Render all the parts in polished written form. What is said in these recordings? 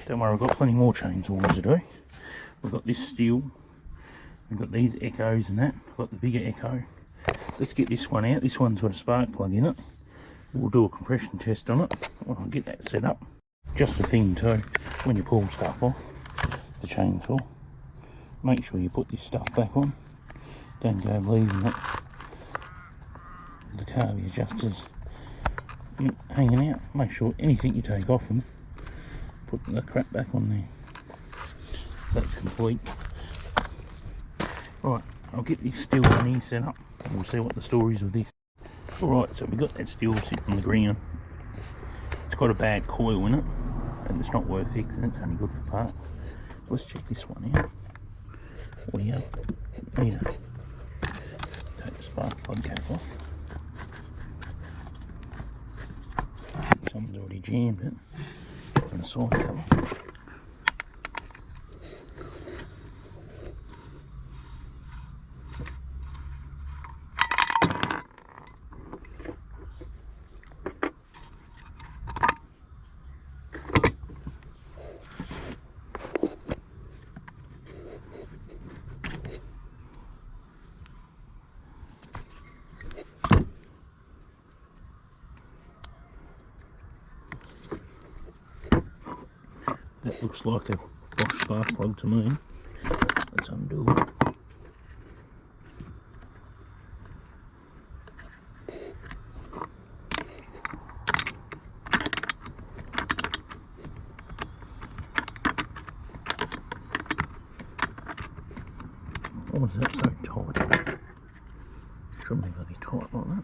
Don't worry, I've got plenty more chainsaws to do. We've got this Stihl, we've got these Echoes and that. I've got the bigger Echo. Let's get this one out. This one's got a spark plug in it. We'll do a compression test on it. I'll get that set up. Just a thing too, when you pull stuff off the chainsaw, make sure you put this stuff back on. Don't go leaving it, the carby adjusters hanging out. Make sure anything you take off them, put the crap back on there. So that's complete. Right, I'll get this Stihl on here set up and we'll see what the story is with this. Alright, so we've got that Stihl sitting on the ground. It's got a bad coil in it and it's not worth fixing, it's only good for parts. Let's check this one out. Audio, need to take the spark plug cap off. Someone's already jammed it on the side cover. That looks like a Bosch spark plug to me. Let's undo it. Why is that so tight? Shouldn't be very tight like that.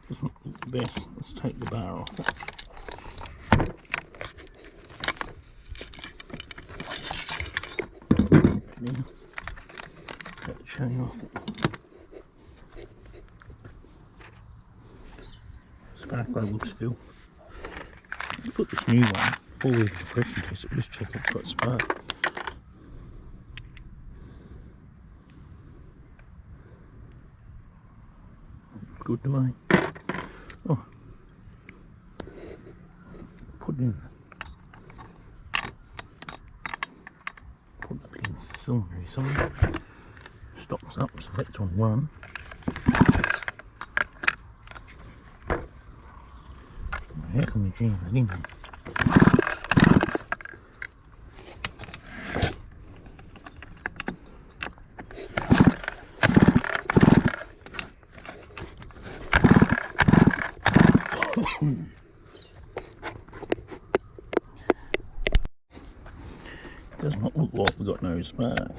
Doesn't look the best. Let's take the bar off it. Then take the chain off it. Spark plug looks full. Let's put this new one, before we do the compression test, we'll just check it's got spark. Good to me. Oh, put in, put up in the cylinder somewhere. Stops up, so that's on one. How can we jam it in there? Does not look like we've got no spark.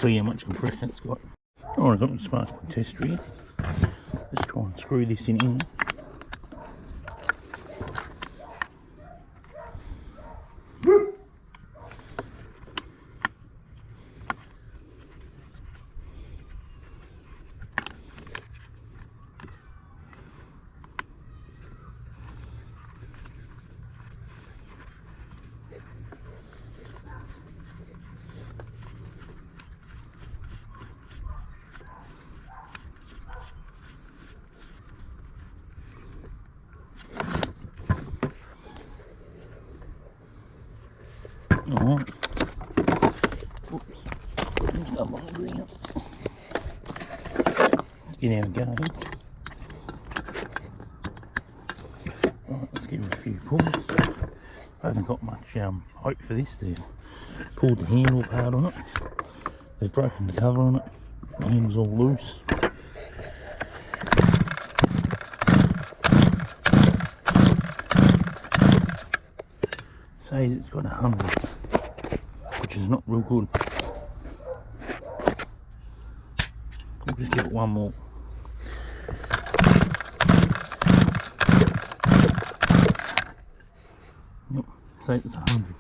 See how much compression it's got. Alright, I've got the spark plug tester here. Let's try and screw this in here. Alright. Oops. There's no one green. Let's get our guard. Alright, let's give it a few pulls. I haven't got much hope for this. They've pulled the handle part on it. They've broken the cover on it. The handle's all loose. Says it's got 100, which is not real good. We'll just give it one more. Yep, say it's 100.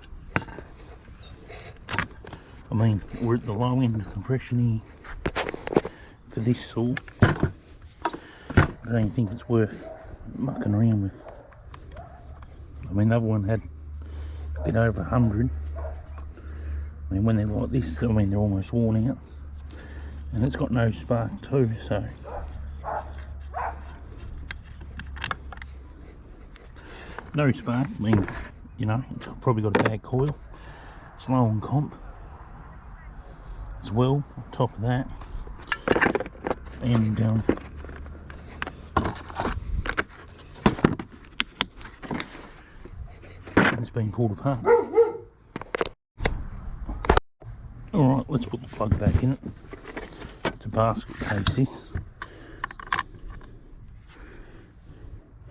I mean, we're at the low end of compression here for this saw. I don't think it's worth mucking around with. I mean, the other one had a bit over 100. I mean, when they're like this, I mean, they're almost worn out. And it's got no spark too, so. No spark means, you know, it's probably got a bad coil. It's low on comp as well, on top of that. And it's been pulled apart. Alright, let's put the plug back in it. It's a basket case this.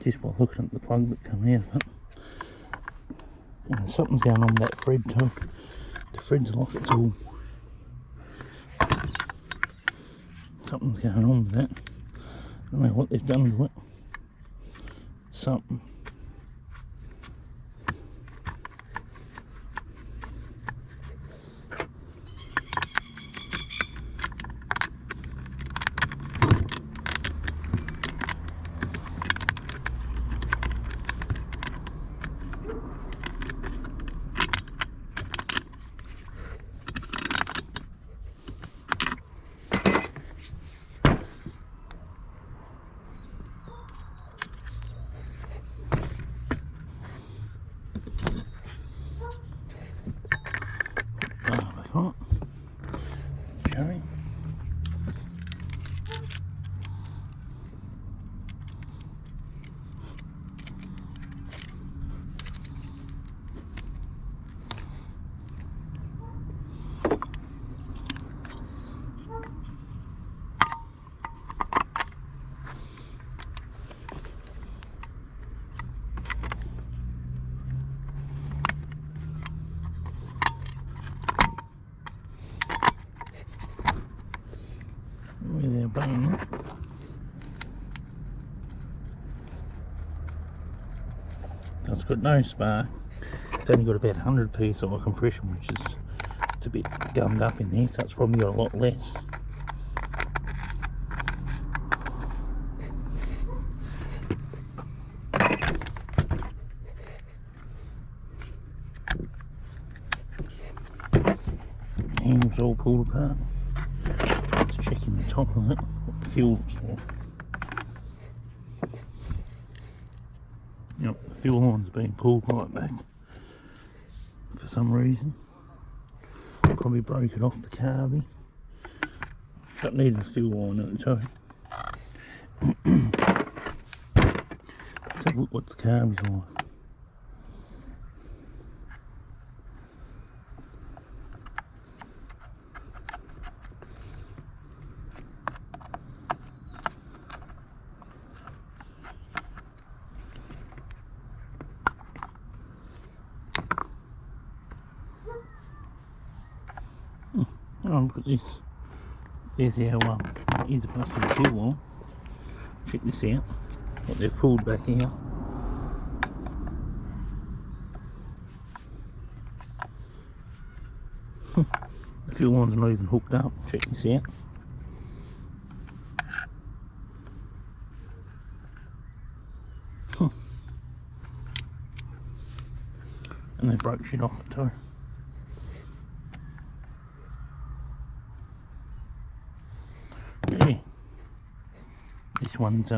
Just by looking at the plug that come out of it. And something's going on with that thread too. The thread's like it's all. Something's going on with that. I don't know what they've done to it. Something. Back on it. Cherry. Where's our bone? It's got no spark. It's only got about 100 psi compression, which is it's a bit gummed up in there, so it's probably got a lot less. Handle's all pulled apart. Let's check in the top of it, what the fuel looks like. Yep, the fuel line's been pulled right back for some reason. Probably broke it off the carby. That needed a fuel line at the time. Let's have a look what the carby's like. Oh, look at this. There's our here's a busted fuel line. Check this out. What they've pulled back here. The fuel line's not even hooked up. Check this out. And they broke shit off it too. Yeah, this one's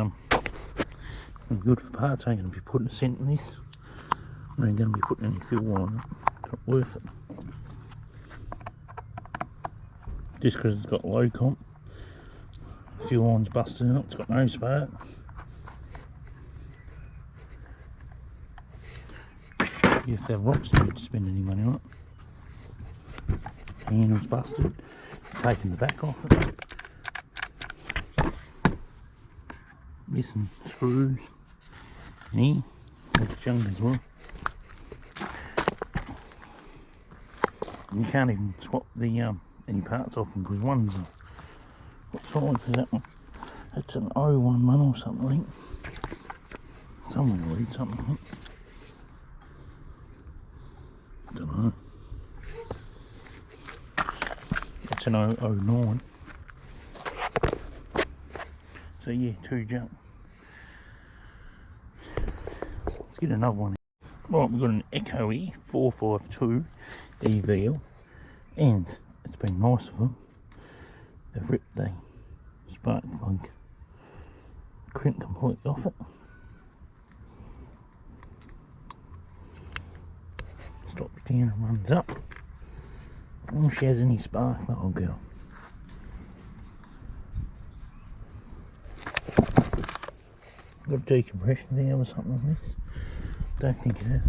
good for parts. I ain't going to be putting a cent in this. I ain't going to be putting any fuel on it. It's not worth it. Just because it's got low comp. Fuel line's busted in it. It's got no spark. if the rocks didn't spend any money on it. Handle's busted. Taking the back off it. Missing screws. And here, there's junk as well. You can't even swap the any parts off them because one's what size is that one? It's an 01 one or something, I think. Someone will read something, I think. I don't know. It's an 009. So yeah, 2 junk. Let's get another one. Right, we've got an Echo here, 452 EVL, and it's been nice of them. They've ripped the spark plug crimp completely off it. Stops down and runs up. I wonder if she has any spark, little girl. Got a decompression valve or something on this. Don't think it is.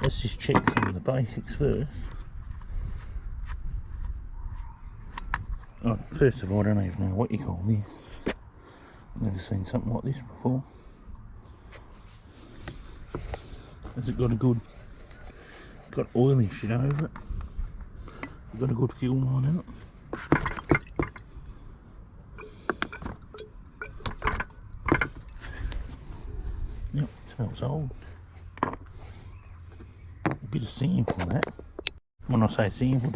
Let's just check some of the basics first. Oh, first of all, I don't even know what you call this. I've never seen something like this before. Has it got a good, got oily shit over it? It's got a good fuel line in it. Yep, smells old. We'll get a sample of that. When I say sample,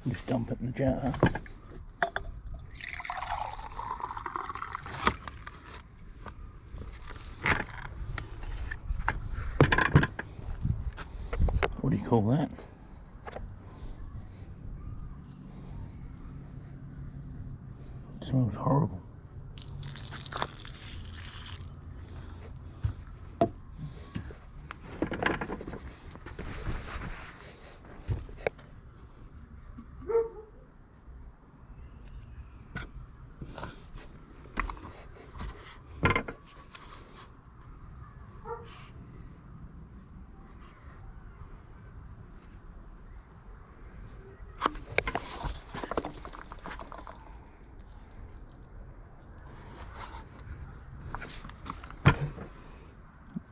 just dump it in the jar. What do you call that? It smells horrible.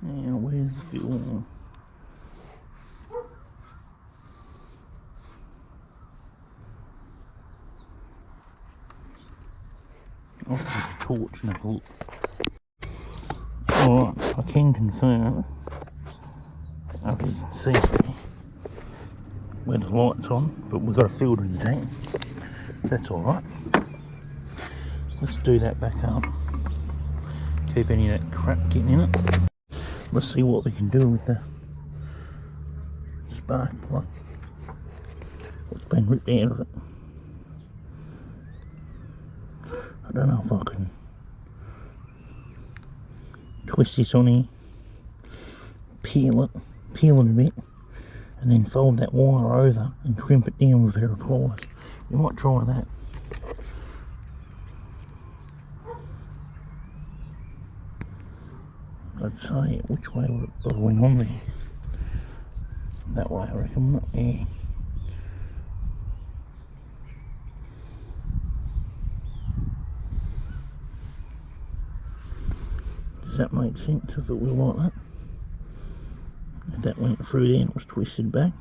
Now, where's the fuel? I'll take a torch and have a look. Alright, I can confirm, as you can see there, where the light's on, but we've got a filter in the tank. That's alright. Let's do that back up. Keep any of that crap getting in it. Let's see what we can do with the spark plug. What's been ripped out of it. I don't know if I can twist this on here, peel it a bit, and then fold that wire over and crimp it down with a pair of pliers. You might try that. I'd say, which way would it have went on there? That way, I reckon, wouldn't it? Yeah. Does that make sense if it was like that? If that went through there and it was twisted back?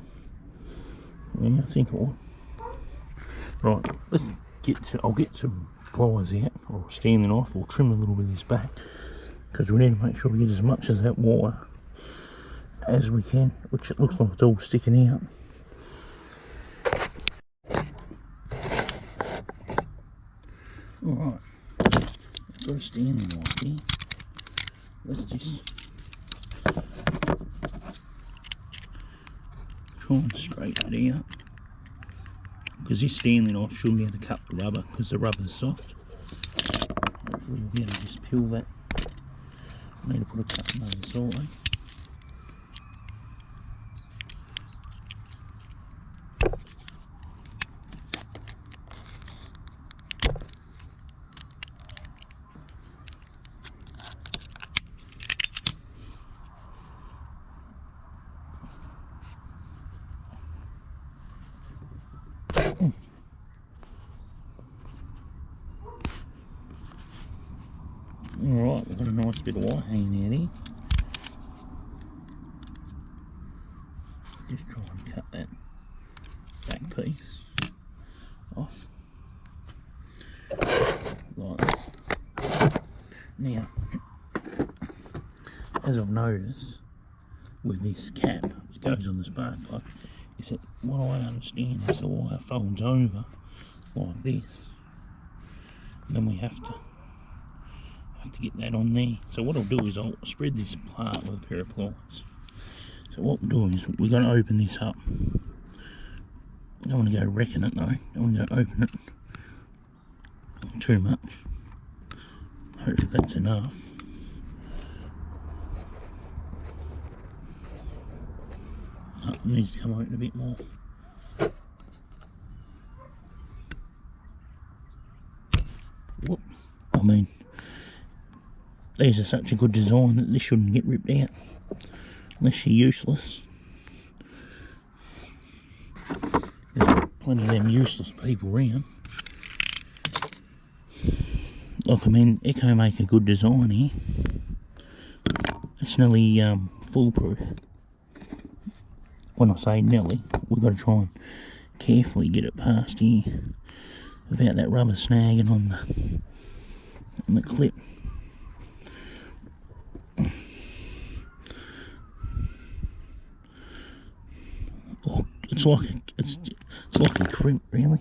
Yeah, I think it would. Right, let's get to, I'll get some pliers out, or standing off, or trim a little bit of this back. Because we need to make sure we get as much of that wire as we can, which it looks like it's all sticking out. Alright, I've got a standing off here. Let's just try and straighten it out. Because this standing off shouldn't be able to cut the rubber, because the rubber's soft. Hopefully we'll be able to just peel that. I need to put a cut on the other side. Right, we've got a nice bit of wire hanging out here. Just try and cut that back piece off. Like that. Now, as I've noticed with this cap that goes on the spark plug, is that what I understand is the wire folds over like this. And then we have to get that on there. So what I'll do is I'll spread this apart with a pair of pliers. So what we'll do is we're going to open this up. I don't want to go wrecking it though. I don't want to go open it too much. Hopefully that's enough. Oh, it needs to come open a bit more. Whoop. I mean, these are such a good design that this shouldn't get ripped out unless you're useless. There's plenty of them useless people around. Like, I mean, Echo make a good design here. It's nearly foolproof. When I say nearly, we've got to try and carefully get it past here without that rubber snagging on the clip. Oh, it's like a crimp, really.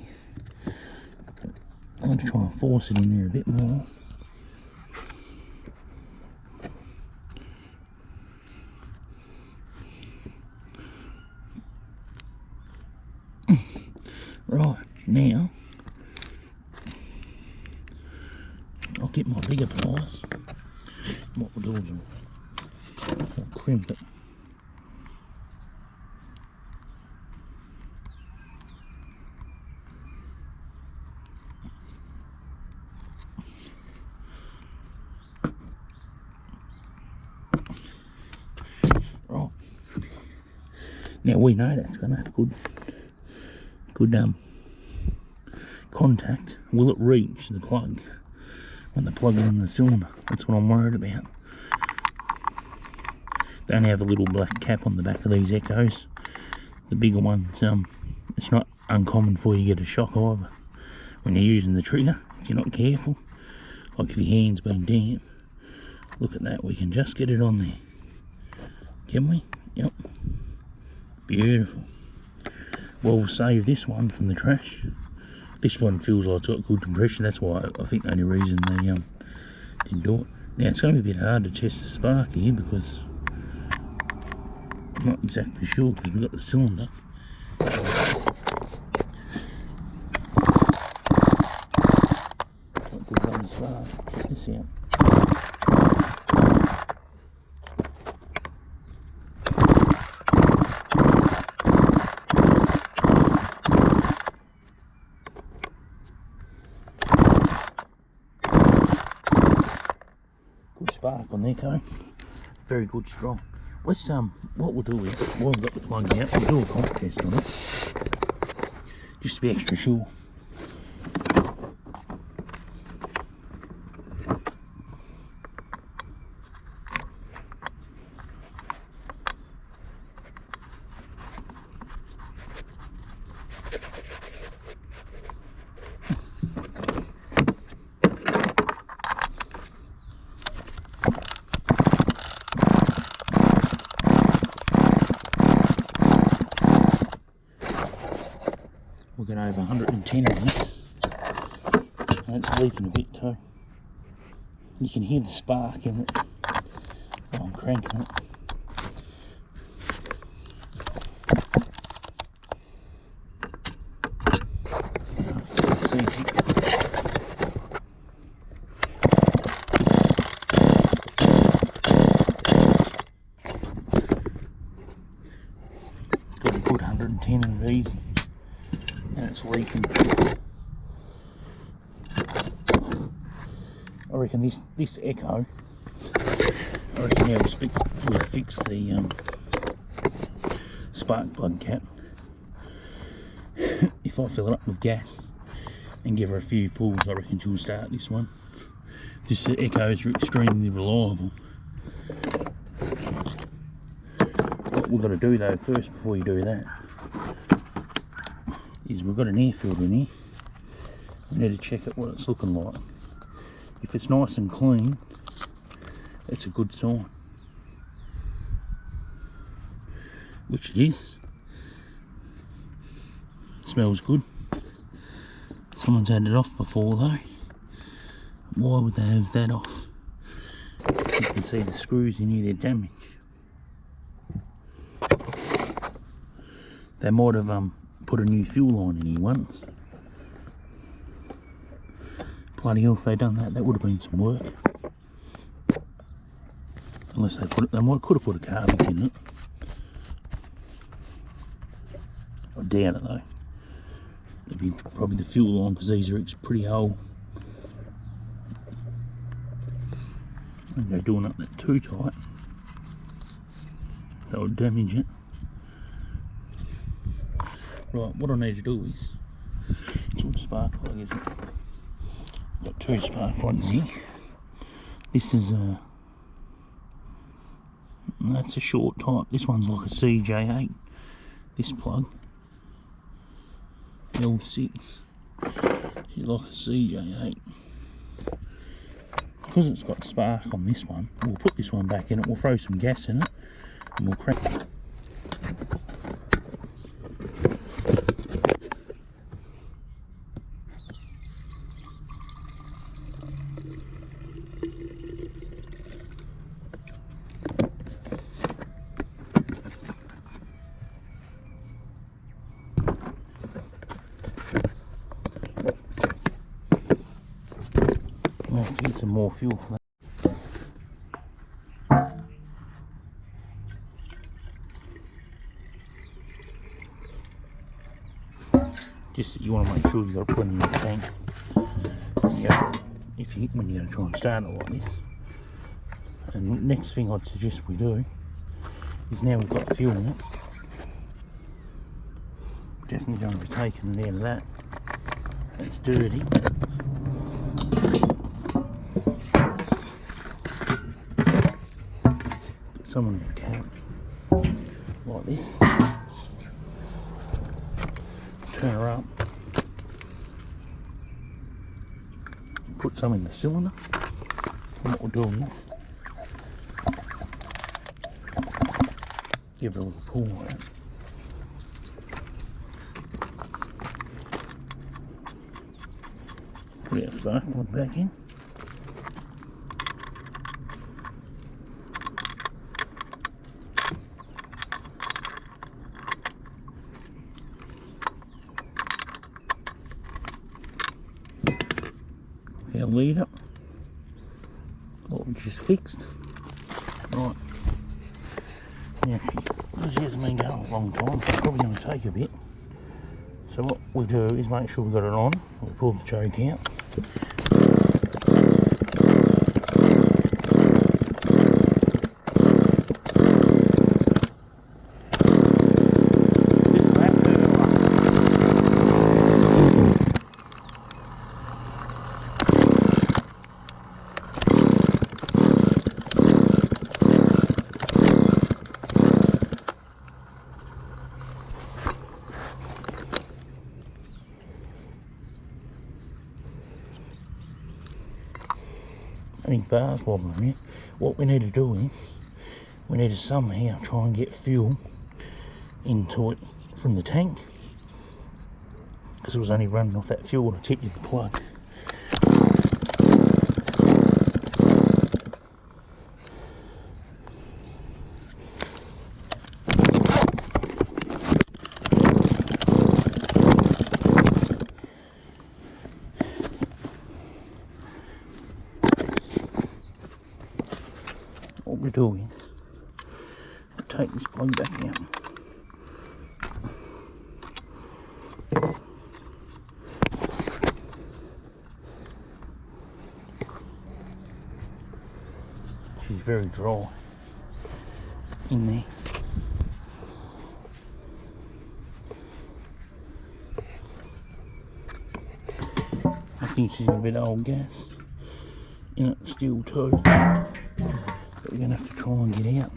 I'm going to try and force it in there a bit more. Right, now I'll get my bigger pliers. What we'll do is I'll crimp it. Right. Now we know that's going to have good contact. Will it reach the plug when the plug is in the cylinder? That's what I'm worried about. They only have a little black cap on the back of these Echoes. The bigger ones, it's not uncommon for you to get a shock either when you're using the trigger if you're not careful. Like if your hand's been damp. Look at that, we can just get it on there. Can we? Yep. Beautiful. Well, we'll save this one from the trash. This one feels like it's got good compression. That's why I think the only reason they didn't do it. Now it's going to be a bit hard to test the spark here because I'm not exactly sure because we've got the cylinder. Not good on the spark. Check this out. Spark on there, Co. Very good, strong. Let's what we'll do is while we've got the plug out, we'll do a comp test on it, just to be extra sure. We'll get over 110 on this, and it's leaking a bit too. You can hear the spark in it while I'm cranking it. Got a good 110 in it easy. And it's leaking. I reckon this Echo, I reckon yeah, we'll fix the spark plug cap. If I fill it up with gas and give her a few pulls, I reckon she'll start this one. Just the echoes are extremely reliable. What we've got to do though first, before you do that, is we've got an air filter in here. We need to check it what it's looking like. If it's nice and clean, it's a good sign. Which it is. Smells good. Someone's had it off before though. Why would they have that off? You can see the screws in here, they're damaged. They might have put a new fuel line in here once. Bloody hell, if they'd done that, that would have been some work. Unless they put it, could have put a carburetor in it. I doubt it though. It'd be probably the fuel line, because these are pretty old. And they're doing it too tight. That would damage it. Right, what I need to do is, it's all the spark plug, isn't it? Got two spark plugs here. This is that's a short type. This one's like a CJ8. This plug, L6, is like a CJ8. Because it's got spark on this one, we'll put this one back in it. We'll throw some gas in it, and we'll crack it. I'll have to get some more fuel for that. Just you want to make sure you've got plenty in the tank. Yeah, when you're going to try and start it like this. And next thing I'd suggest we do is, now we've got fuel in it, definitely going to be taking it out of that. It's dirty. Put some in the cap like this. Turn her up. Put some in the cylinder. And what we'll do is give it a little pull on it. Put our spark plug back in. Our leader, which is fixed. Right. Now she hasn't been going a long time, so it's probably going to take a bit. So what we do is make sure we've got it on. We pull the choke out. Any bars wobbling here. What we need to do is, we need to somehow try and get fuel into it from the tank, because it was only running off that fuel to tip you the plug. What we're doing, take this plug back out. She's very dry in there. I think she's got a bit of old gas. in it still too, that we're going to have to try and get out.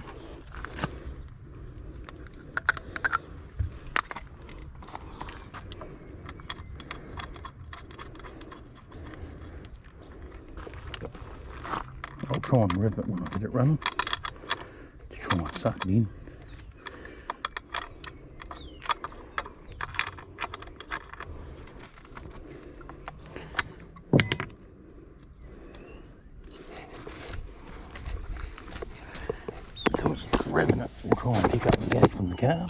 I'll try and rev it when I get it running to try and suck it in. Because revving it will try and pick up the gas from the car.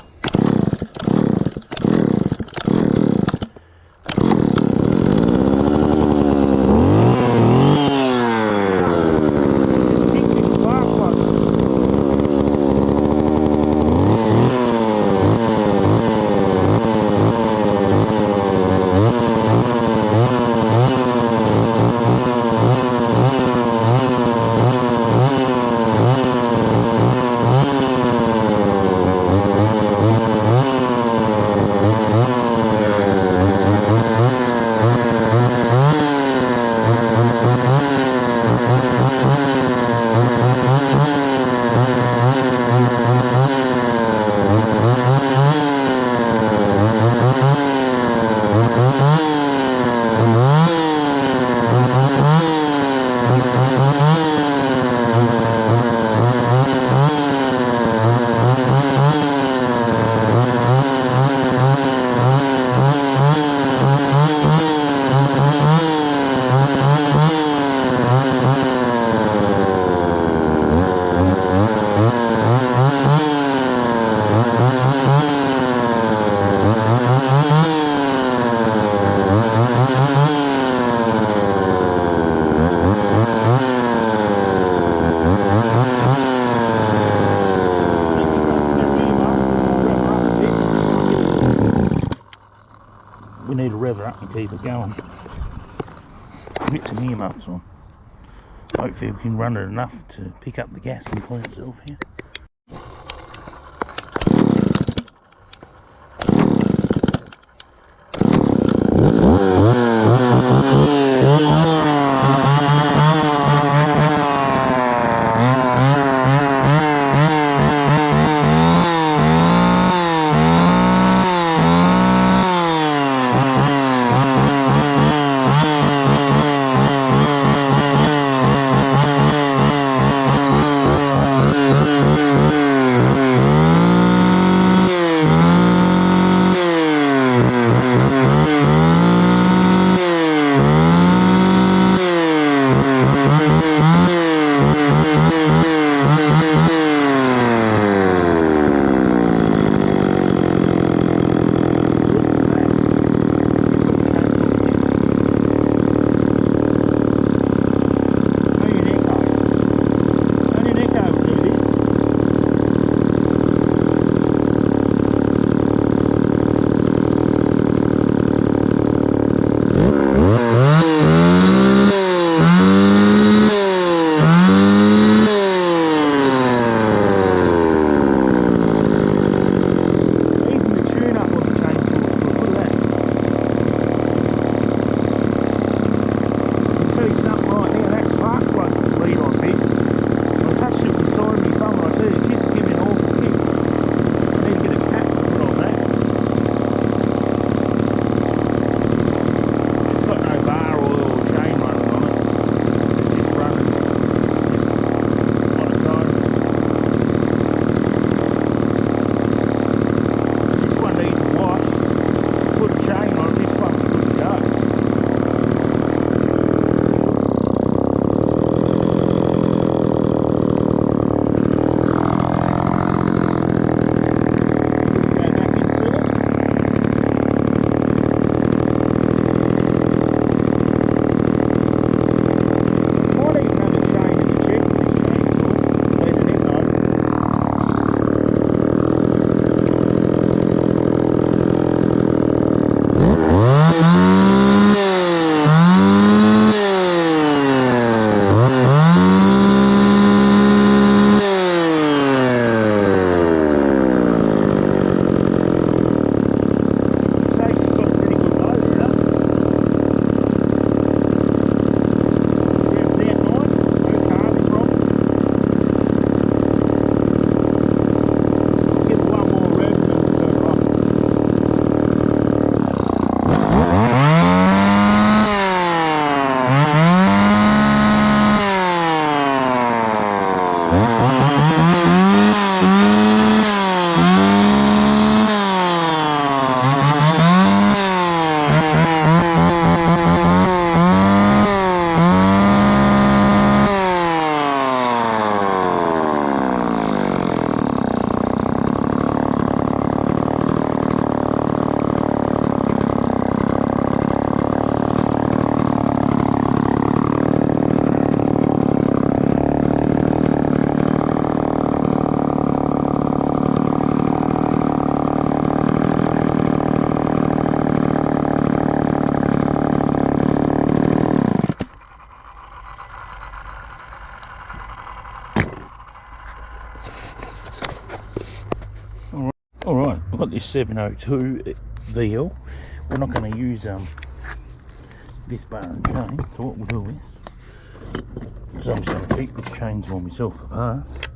We need to rev her up and keep it going. Get some earmuffs on. Hopefully we can run it enough to pick up the gas and clean itself here. this 702 VL. We're not going to use this bar and chain, so what we'll do is, because I'm just going to keep this chainsaw myself for parts,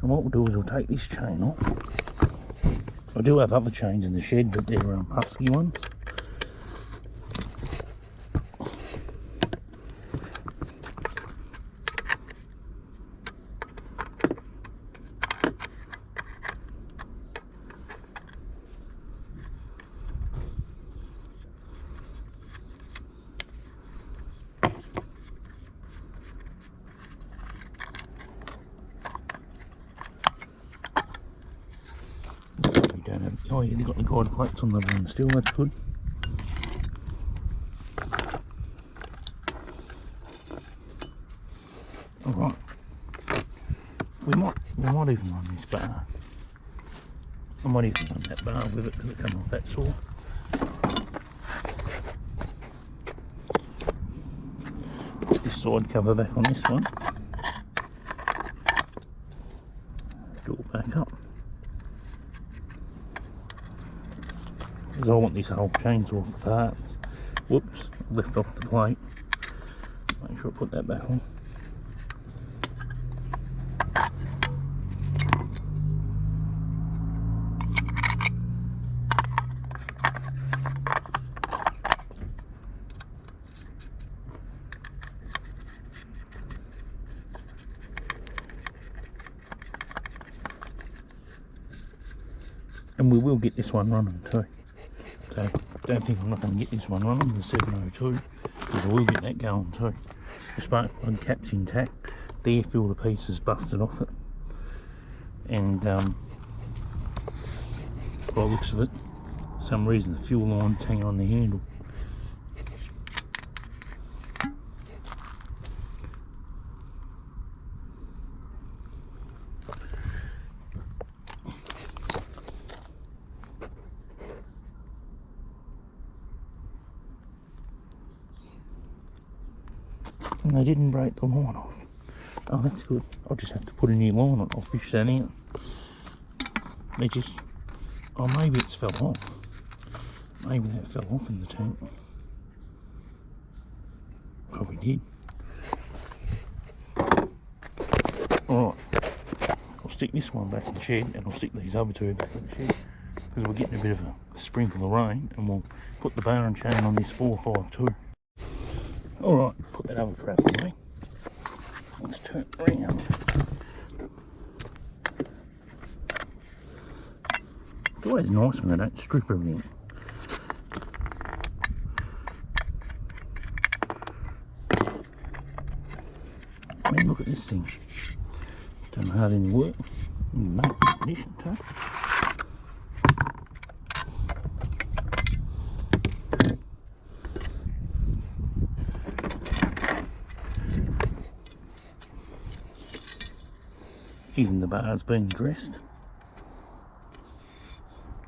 and what we'll do is we'll take this chain off. I do have other chains in the shed, but they're Husky ones. Oh yeah, they've got the guide plates on the one still, that's good. Alright. We might even run this bar. I might even run that bar with it because it comes off that saw. Put this side cover back on this one. Do it back up. Because I want this whole chainsaw for parts. Whoops, left off the plate. Make sure I put that back on. And we will get this one running too. So don't think I'm not going to get this one running, the 702, because I will get that going too. The spark plug cap's intact. The air filter piece is busted off it. And by the looks of it, for some reason the fuel line's hanging on the handle. And they didn't break the line off. Oh, that's good. I'll just have to put a new line on. I'll fish that out. They just... Oh, maybe it's fell off. Maybe that fell off in the tank. Probably did. Alright. I'll stick this one back in the shed and I'll stick these other two back in the shed. Because we're getting a bit of a sprinkle of rain, and we'll put the bar and chain on this 452. Alright, put that other crap away. Let's turn it around. It's always nice when they don't strip everything. I mean, look at this thing. Don't hardly any work. In nice condition too. Even the bar's been dressed.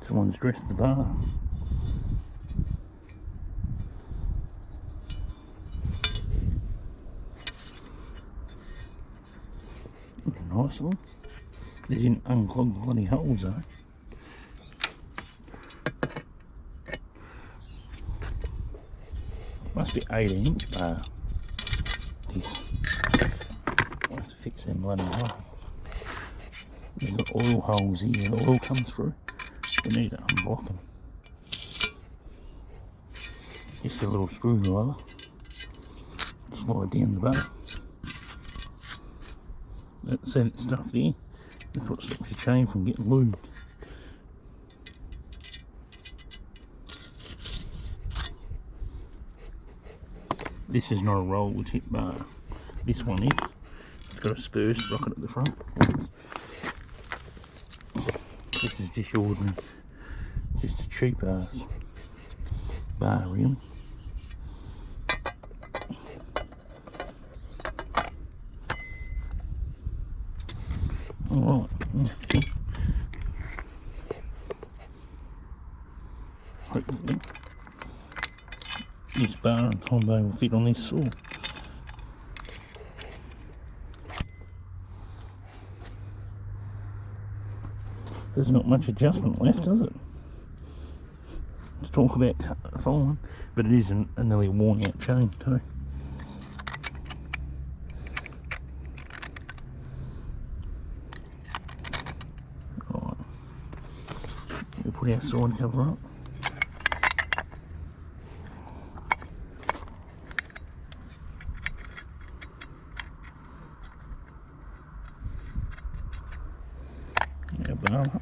Someone's dressed the bar. Looking nice one. They didn't unclog the bloody holes though. Must be 18-inch bar. This. I'll have to fix them bloody holes. They've got oil holes here, the oil comes through. We need to unblock them. Just a little screwdriver. Slide down the bar. That stuff there, that's what stops your chain from getting lubed. This is not a roll tip bar. This one is. It's got a spur sprocket at the front. This is just ordinary, just a cheap ass bar really. Alright, yeah. Hopefully this bar and combo will fit on this saw. There's not much adjustment left, does it? talk about fine, but it isn't a nearly worn out chain too. Right, we'll put our side cover up. Our bar up.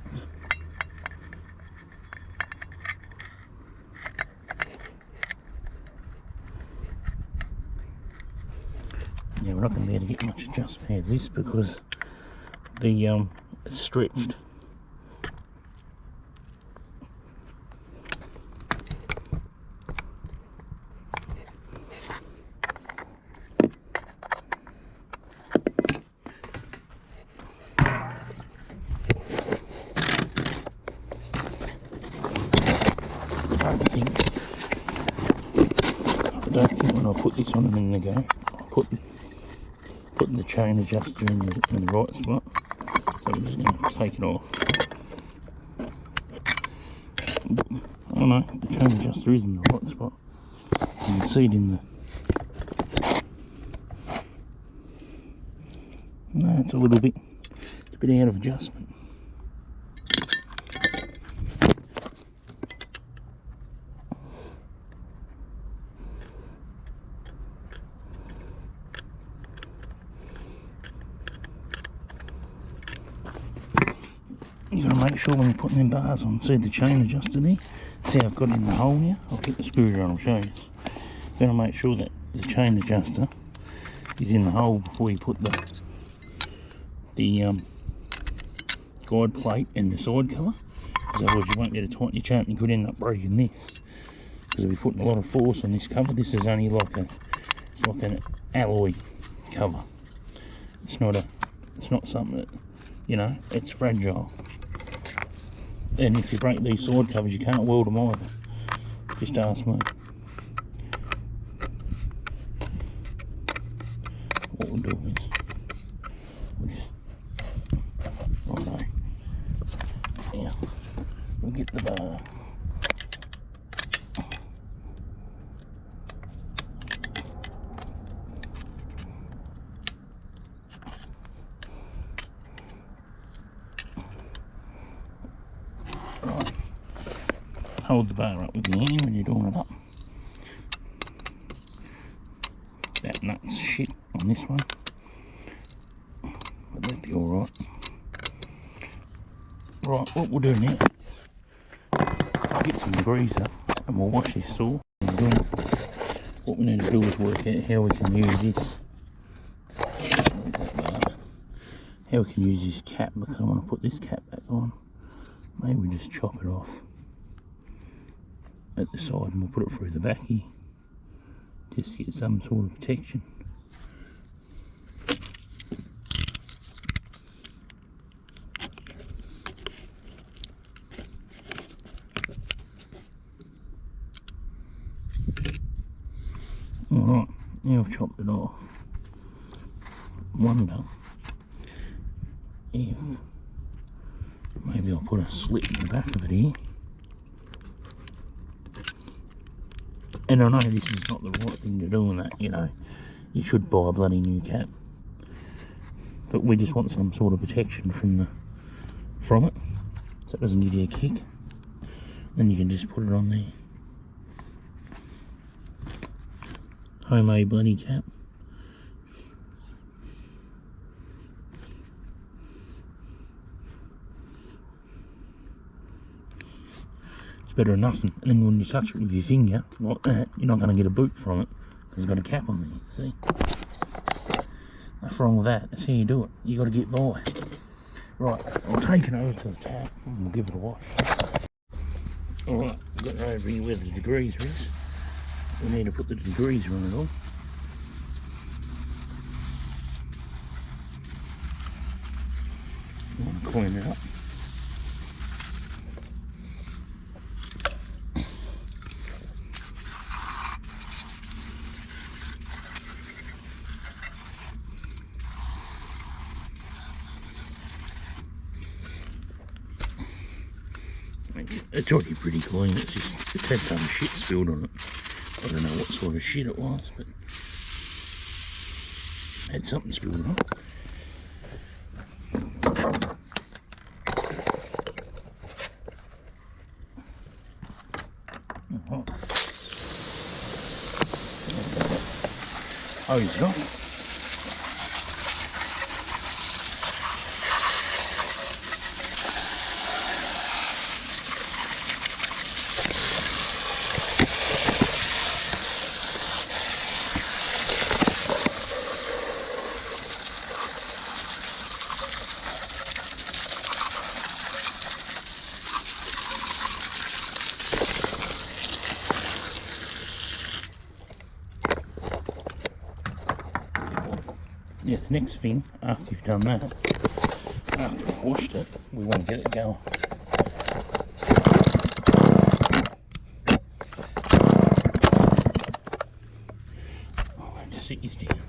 Yeah, we're not going to be able to get much adjustment out of this because the it's stretched. I don't think when I put this on a minute ago, I put the chain adjuster in the right spot. So I'm just going to take it off. Oh no, the chain adjuster is in the right spot. You can see it in the... No, it's a little bit, it's a bit out of adjustment. You got to make sure when you're putting them bars on, see the chain adjuster there? See how I've got it in the hole now? I'll get the screwdriver and I'll show you. You've got to make sure that the chain adjuster is in the hole before you put the guide plate and the side cover, because otherwise you won't be able to tighten your chain and you could end up breaking this. Because we'll be putting a lot of force on this cover. This is only like it's like an alloy cover. It's not something that, you know, it's fragile. And if you break these side covers, you can't weld them either. Just ask me. What we'll do is, we'll just, yeah, we'll get the bar. Right. Hold the bar up with your hand when you're doing it up. That nut's shit on this one, but that'll be alright. Right, what we'll do now, I'll get some greaser and we'll wash this saw. What we need to do is work out how we can use this. How we can use this cap, because I want to put this cap back on. Maybe we just chop it off at the side and we'll put it through the back here, just to get some sort of protection. Alright, now I've chopped it off. Wonder if maybe I'll put a slit in the back of it here. And I know this is not the right thing to do in that, you know, you should buy a bloody new cap. But we just want some sort of protection from it, so it doesn't give you a kick. Then you can just put it on there. Homemade bloody cap. It's better than nothing. And then when you touch it with your finger like that, you're not going to get a boot from it because it's got a cap on there. See? Nothing wrong with that. That's how you do it. You got to get by. Right, I'll take it over to the tap and we'll give it a wash. Alright, got it over here where the degreaser is. We need to put the degreaser on it all. And clean it up. Make it It's already pretty clean, it's just, it's had some shit spilled on it. I don't know what sort of shit it was, but it had something spilled on it. Hose it off. Yeah, the next thing, after you've done that, after you've washed it, we want to get it going. Oh, I have to sit this down.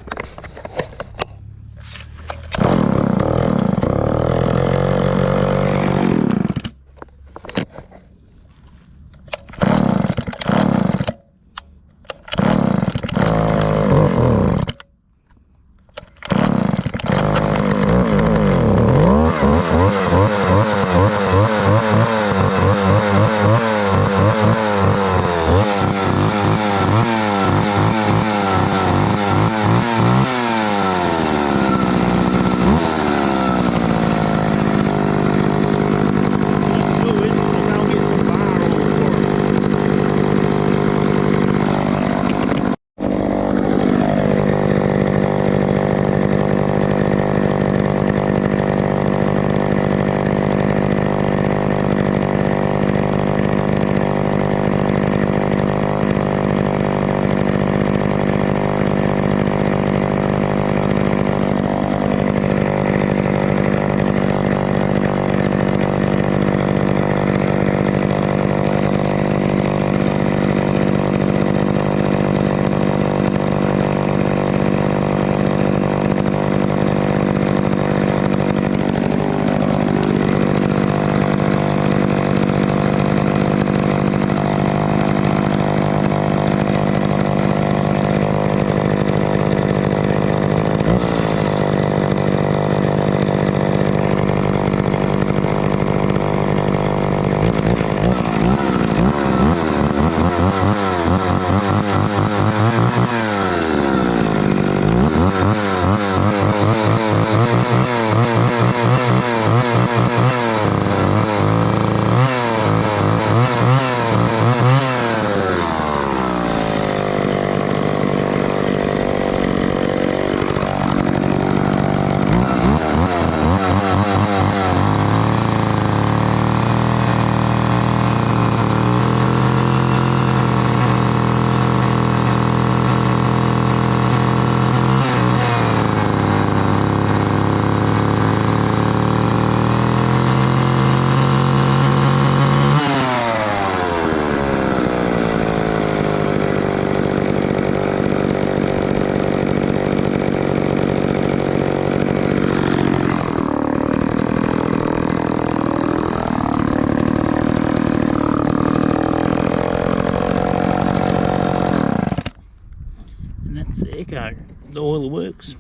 The oil works,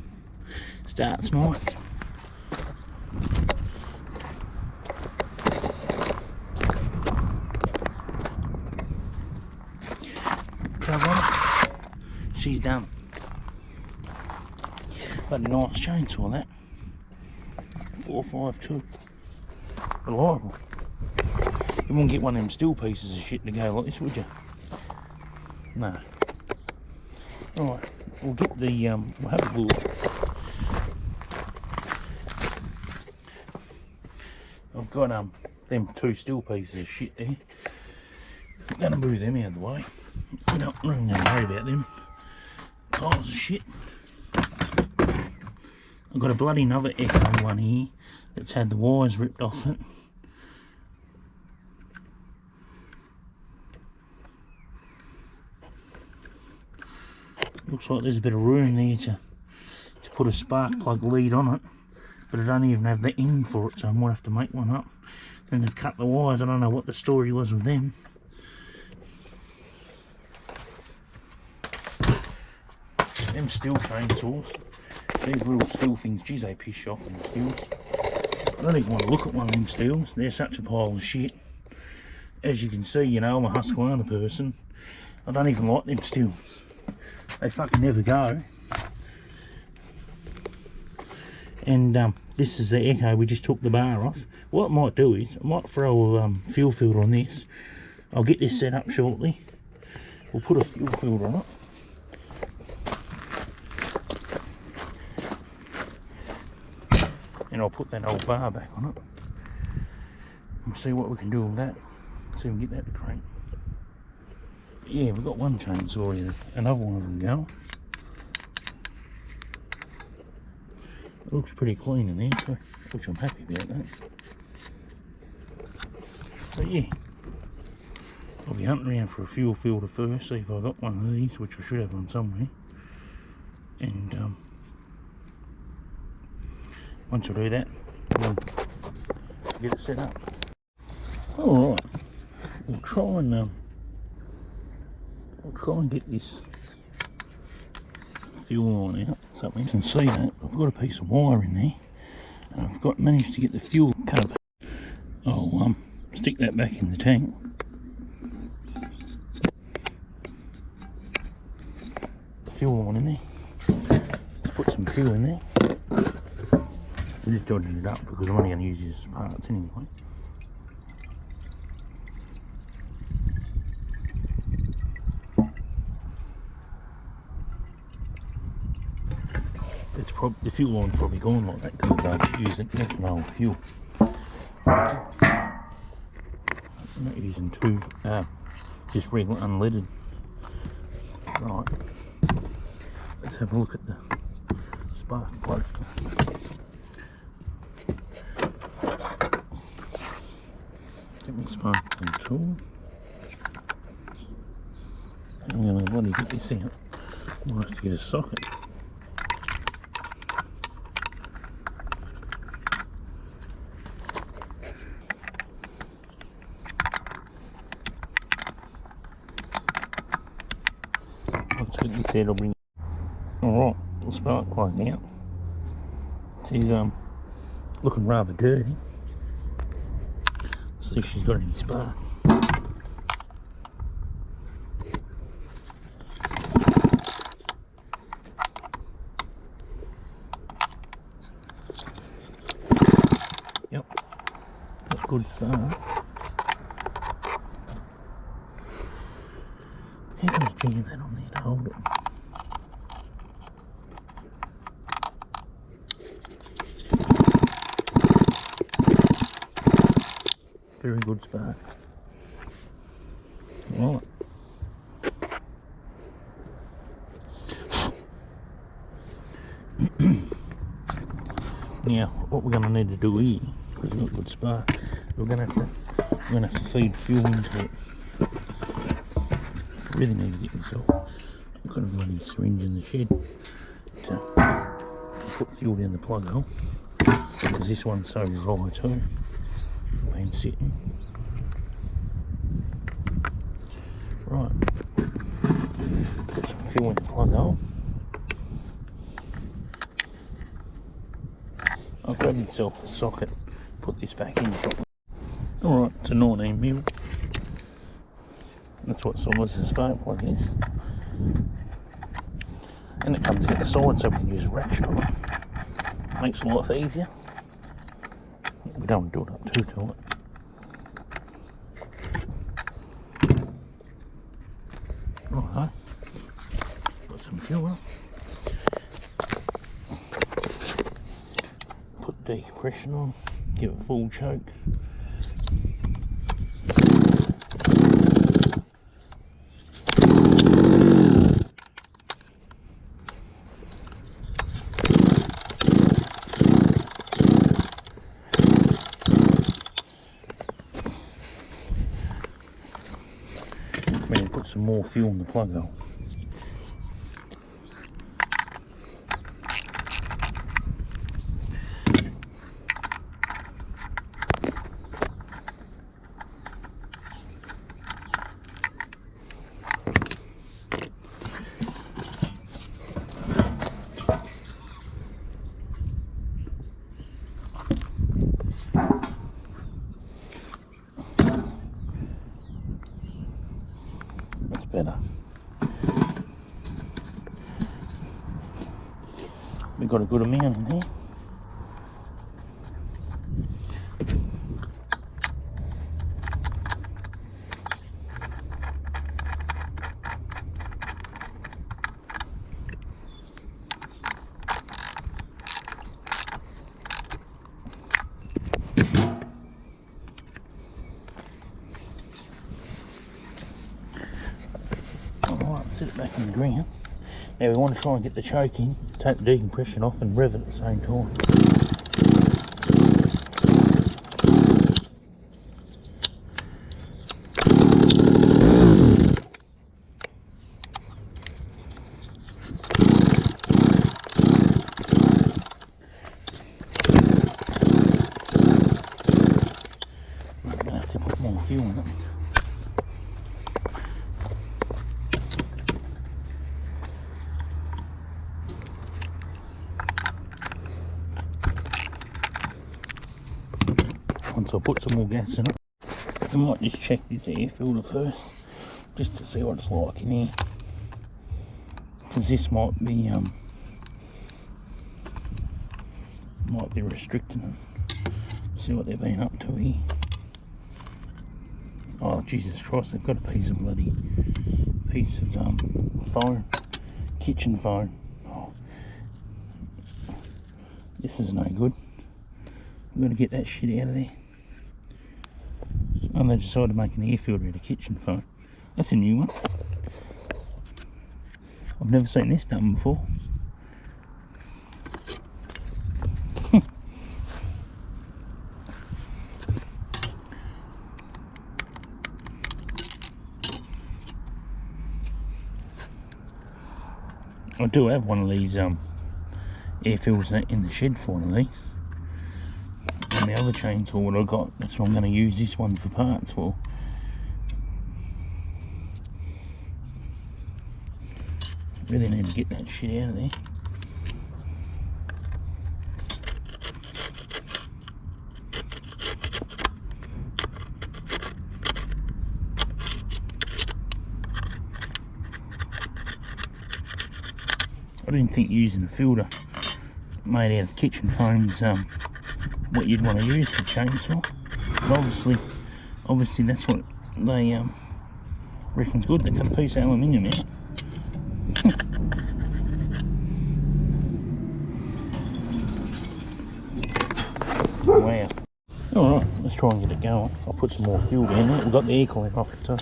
starts nice. Cover on it. She's done. But a nice chainsaw that. 452. Reliable. You wouldn't get one of them Stihl pieces of shit to go like this, would you? No. Alright, we'll get the, we'll have a look. I've got them two Stihl pieces of shit there. I'm gonna move them out of the way. I don't really know about them piles of shit. I've got a bloody another Echo one here that's had the wires ripped off it. Looks like there's a bit of room there to put a spark plug lead on it, but I don't even have the end for it, so I might have to make one up. And they've cut the wires. I don't know what the story was with them. Them Stihl chainsaws, these little Stihl things, geez, they piss you off in the Stihls. I don't even want to look at one of them Stihls. They're such a pile of shit. As you can see, you know, I'm a Husqvarna person. I don't even like them Stihls. They fucking never go. And this is the Echo. We just took the bar off. What I might do is I might throw a fuel filter on this. I'll get this set up shortly. We'll put a fuel filter on it, and I'll put that old bar back on it. We'll see what we can do with that. See if we can get that to crank. But yeah, we've got one chainsaw here, another one of them going. It looks pretty clean in there, so, which I'm happy about that. But yeah, I'll be hunting around for a fuel filter first, see if I've got one of these, which I should have one somewhere. And once I do that, we'll get it set up. Alright, we'll try and get this fuel line out, so you can see that I've got a piece of wire in there, and I've managed to get the fuel cut. I'll stick that back in the tank. The fuel line in there. Put some fuel in there. I'm just dodging it up because I'm only going to use these as parts anyway. The fuel line's probably gone like that because I'm using ethanol fuel. I'm not using just regular unleaded. Right, let's have a look at the spark plug. Get my spark plug tool. I'm going to bloody get this out. I'll have to get a socket. It'll bring. Alright, the spark plug out. She's looking rather dirty. See if she's got any spark. Yep, that's good spark. How can I jam that on there to hold it? Very good spark. Right. Now, what we're going to need to do here, because we've got good spark, we're going to have to feed fuel into it. I really need to get myself. I've got a bloody syringe in the shed to put fuel down the plug hole, because this one's so dry too. Been sitting. Right. Put some fuel in the plug hole. I'll grab myself a socket, put this back in properly. Alright, it's a 19mm. That's what size the spark plug is. And it comes out the side so we can use a ratchet on it. Makes life easier. We don't want to do it up too tight. Righto. Got some fuel on. Put decompression on. Give it full choke. Put some more fuel in the plug hole. That's better. We've got a good amount in here. Alright, set it back in the ground. Now we want to try and get the choke in, take the decompression off and rev it at the same time. I'm going to have to put more fuel in it. Once I put some more gas in it, I might just check this air filter first, just to see what it's like in here, because this might be restricting them. See what they've been up to here. Oh Jesus Christ! They've got a piece of phone, kitchen phone. Oh, this is no good. We've got to get that shit out of there. And they decided to make an air filter out of kitchen phone. That's a new one. I've never seen this done before. I do have one of these air filters in the shed for one of these. And the other chainsaw what I got, that's what I'm going to use this one for parts for. Really need to get that shit out of there. I didn't think using a filter made out of kitchen foam's what you'd want to use for chainsaw, but obviously that's what they reckon's good. They cut a piece of aluminium out. Wow. Alright, let's try and get it going. I'll put some more fuel down there. We've got the air cooling off it too.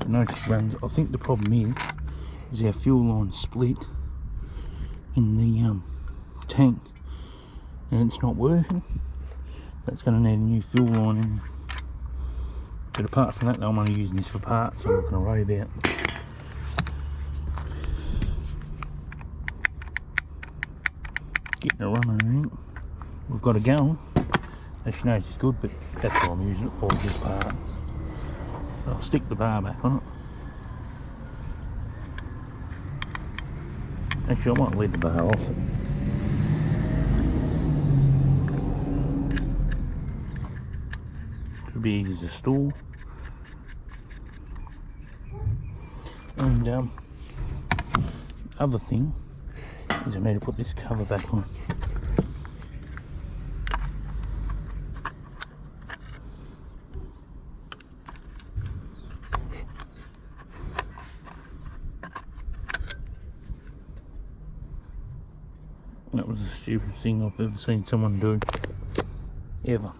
Notice it runs. I think the problem is our fuel line split in the tank, and it's not working. That's going to need a new fuel line in. But apart from that, I'm only using this for parts. I'm not going to worry about. Getting it running. We've got it going. As you notice, it's good, but that's what I'm using it for, just parts. But I'll stick the bar back on it. Actually, I might leave the bar off it. Should be easy to store. And other thing is I need to put this cover back on. That was the stupidest thing I've ever seen someone do, ever.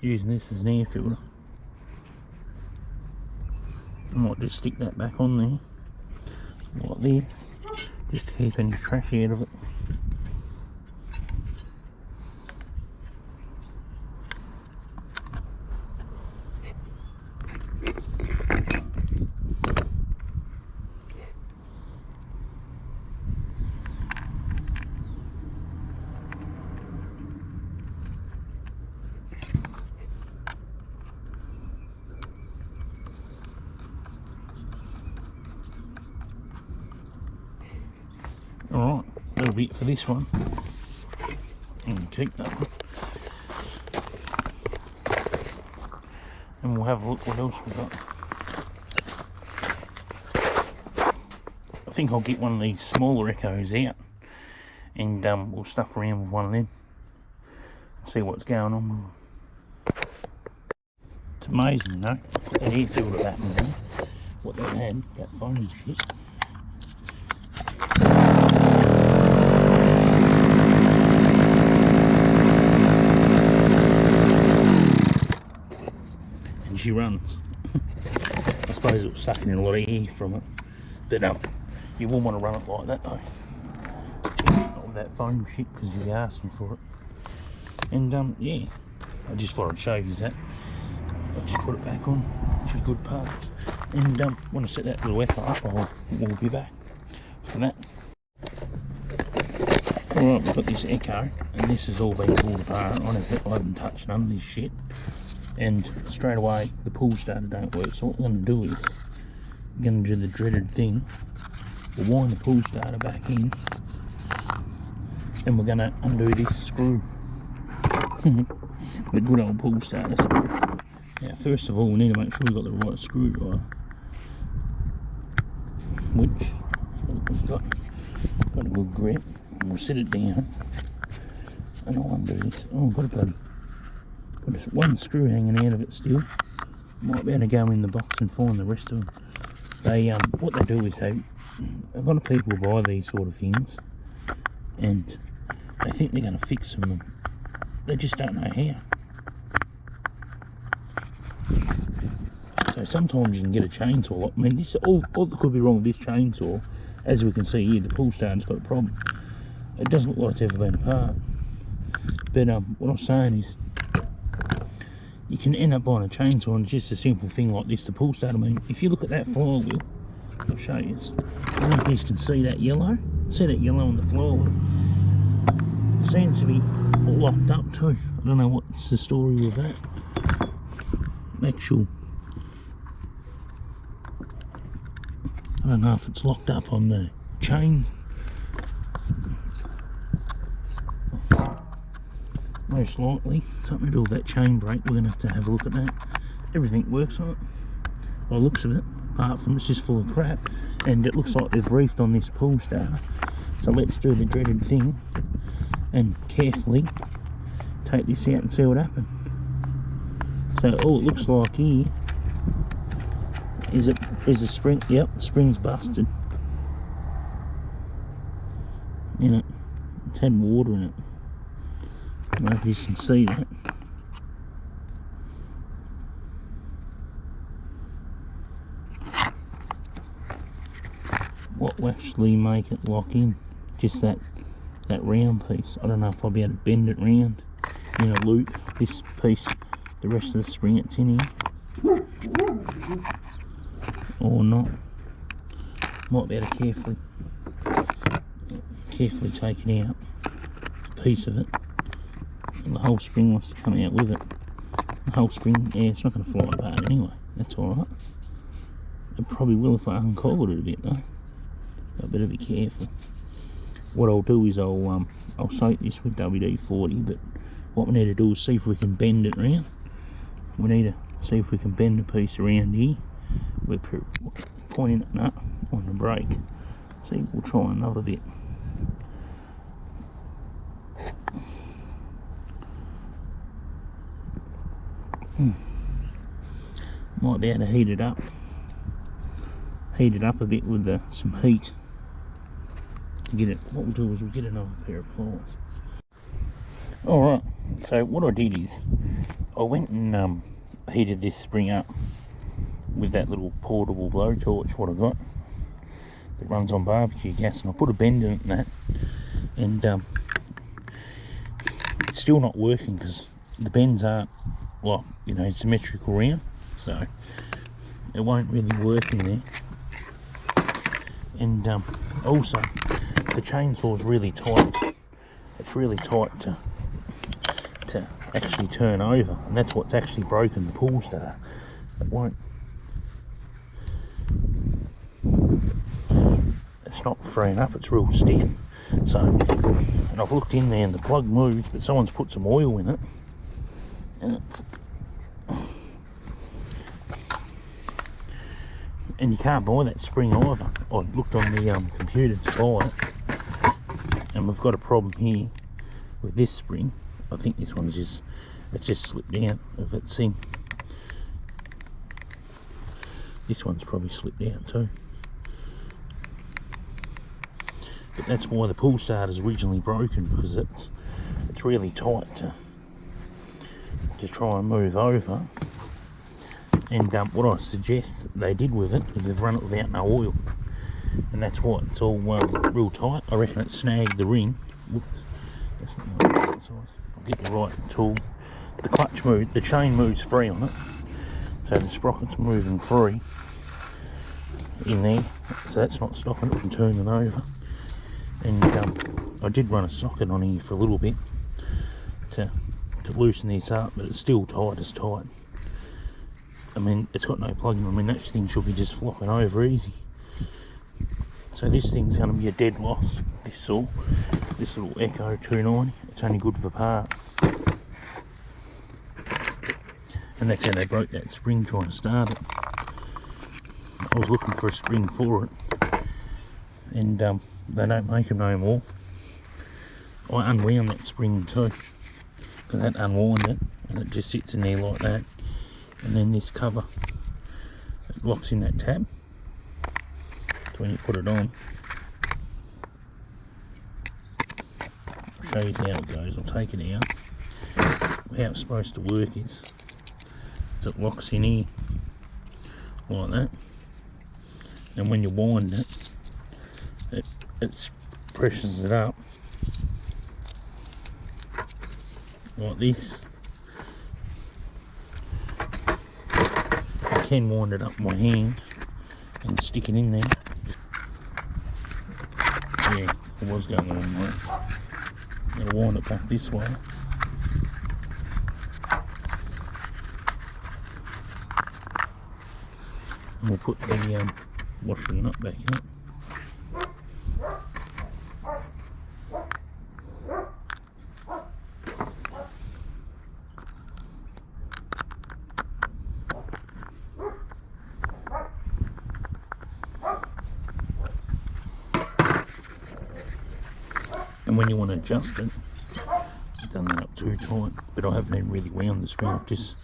Using this as an air filter. I might just stick that back on there, like this, just to keep any trash out of it. Alright, that'll be it for this one. And keep that one. And we'll have a look what else we've got. I think I'll get one of these smaller Echoes out and we'll stuff around with one of them. See what's going on with them. It's amazing, you know. Put that air filter back in there. What they had, that foamy shit. She runs. I suppose it was sucking in a lot of air from it, but you wouldn't want to run it like that though, not with that foam shit, because you'll be asking for it. And yeah, I just thought I'd show you that. I just put it back on, which is good parts. And when I set that little Echo up, we'll be back for that. Alright, we've got this Echo, and this has all been pulled apart. I haven't touched none of this shit. And straight away the pull starter don't work, so what we're going to do is we're going to do the dreaded thing. We'll wind the pull starter back in and we're going to undo this screw. The good old pull starter screw. Now first of all we need to make sure we've got the right screwdriver, which we've got a good grip, and we'll set it down and I'll undo this. Oh, I've got a bloody got one screw hanging out of it still. Might be able to go in the box and find the rest of them. They what they do is a lot of people buy these sort of things and they think they're going to fix them. They just don't know how. So sometimes you can get a chainsaw. I mean, this all that could be wrong with this chainsaw, as we can see here, the pull starter's got a problem. It doesn't look like it's ever been apart. But what I'm saying is, you can end up buying a chainsaw and just a simple thing like this, the pull starter. I mean, if you look at that flywheel, I'll show you. I don't know if you can see that yellow. See that yellow on the flywheel? It seems to be locked up too. I don't know what's the story with that. Actual, I don't know if it's locked up on the chain. Most likely something to do with that chain brake. We're going to have a look at that. Everything works on it by the looks of it, apart from it's just full of crap. And it looks like they've reefed on this pull starter. So let's do the dreaded thing and carefully take this out and see what happens. So all it looks like here is a spring. Yep, the spring's busted in it. It's had water in it. I don't know if you can see that. What will actually make it lock in? Just that round piece. I don't know if I'll be able to bend it round in a loop. This piece, the rest of the spring it's in here, or not. Might be able to carefully take it out, a piece of it, and the whole spring wants to come out with it. The whole spring, yeah, it's not going to fly apart anyway. That's all right. It probably will if I uncoiled it a bit though. I better be careful. What I'll do is I'll soak this with WD-40, but what we need to do is see if we can bend it round. We need to see if we can bend the piece around here. We're pointing it up on the brake. See, we'll try another bit. Might be able to heat it up. Heat it up a bit with some heat. Get it. What we'll do is we'll get another pair of pliers. Alright, so what I did is I went and heated this spring up with that little portable blowtorch what I got that runs on barbecue gas, and I put a bend in it and that, and it's still not working because the bends aren't like, you know, symmetrical round, so it won't really work in there. And also the chainsaw is really tight. It's really tight to actually turn over, and that's what's actually broken the pull star. It won't. It's not freeing up. It's real stiff. So, and I've looked in there and the plug moves, but someone's put some oil in it, and you can't buy that spring either. I looked on the computer to buy it, and we've got a problem here with this spring. I think this one's just slipped down of its thing. This one's probably slipped out too. But that's why the pull start is originally broken, because it's really tight to try and move over. And what I suggest they did with it is they've run it without no oil, and that's why it's all real tight. I reckon it snagged the ring. Whoops, that's not the right size. I'll get the right tool. The clutch moves, the chain moves free on it, so the sprocket's moving free in there, so that's not stopping it from turning over. And I did run a socket on here for a little bit to loosen this up, but it's still tight as tight. I mean, it's got no plug in. I mean, that thing should be just flopping over easy. So this thing's going to be a dead loss, this saw. This little Echo 290, it's only good for parts. And that's how they broke that spring trying to start it. I was looking for a spring for it, and they don't make them no more. I unwound that spring too, because that unwound it, and it just sits in there like that. And then this cover, it locks in that tab, so when you put it on, I'll show you how it goes. I'll take it out. How it's supposed to work is it locks in here like that, and when you wind it, it presses it up like this. I can wind it up with my hand and stick it in there. Yeah, I was going the wrong way. I'm going to wind it back this way. And we'll put the washer nut back in it. And when you want to adjust it, I've done that up too tight, but I haven't even really wound the spring. I've just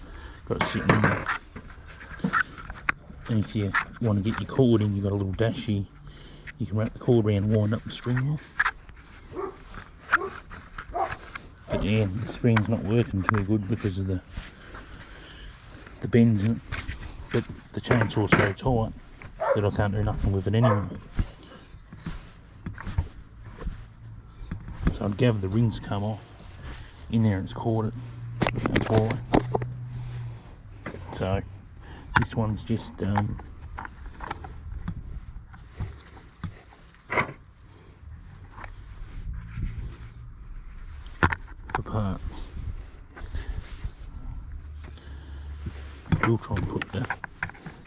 got it sitting in there. And if you want to get your cord in, you've got a little dash here. You can wrap the cord around and wind up the spring off. yeah, the spring's not working too good because of the bends in it. But the chainsaw's so tight that I can't do nothing with it anyway. So I'd gather the rings come off in there and it's caught it. That's why. So this one's just for parts. We'll try and put the,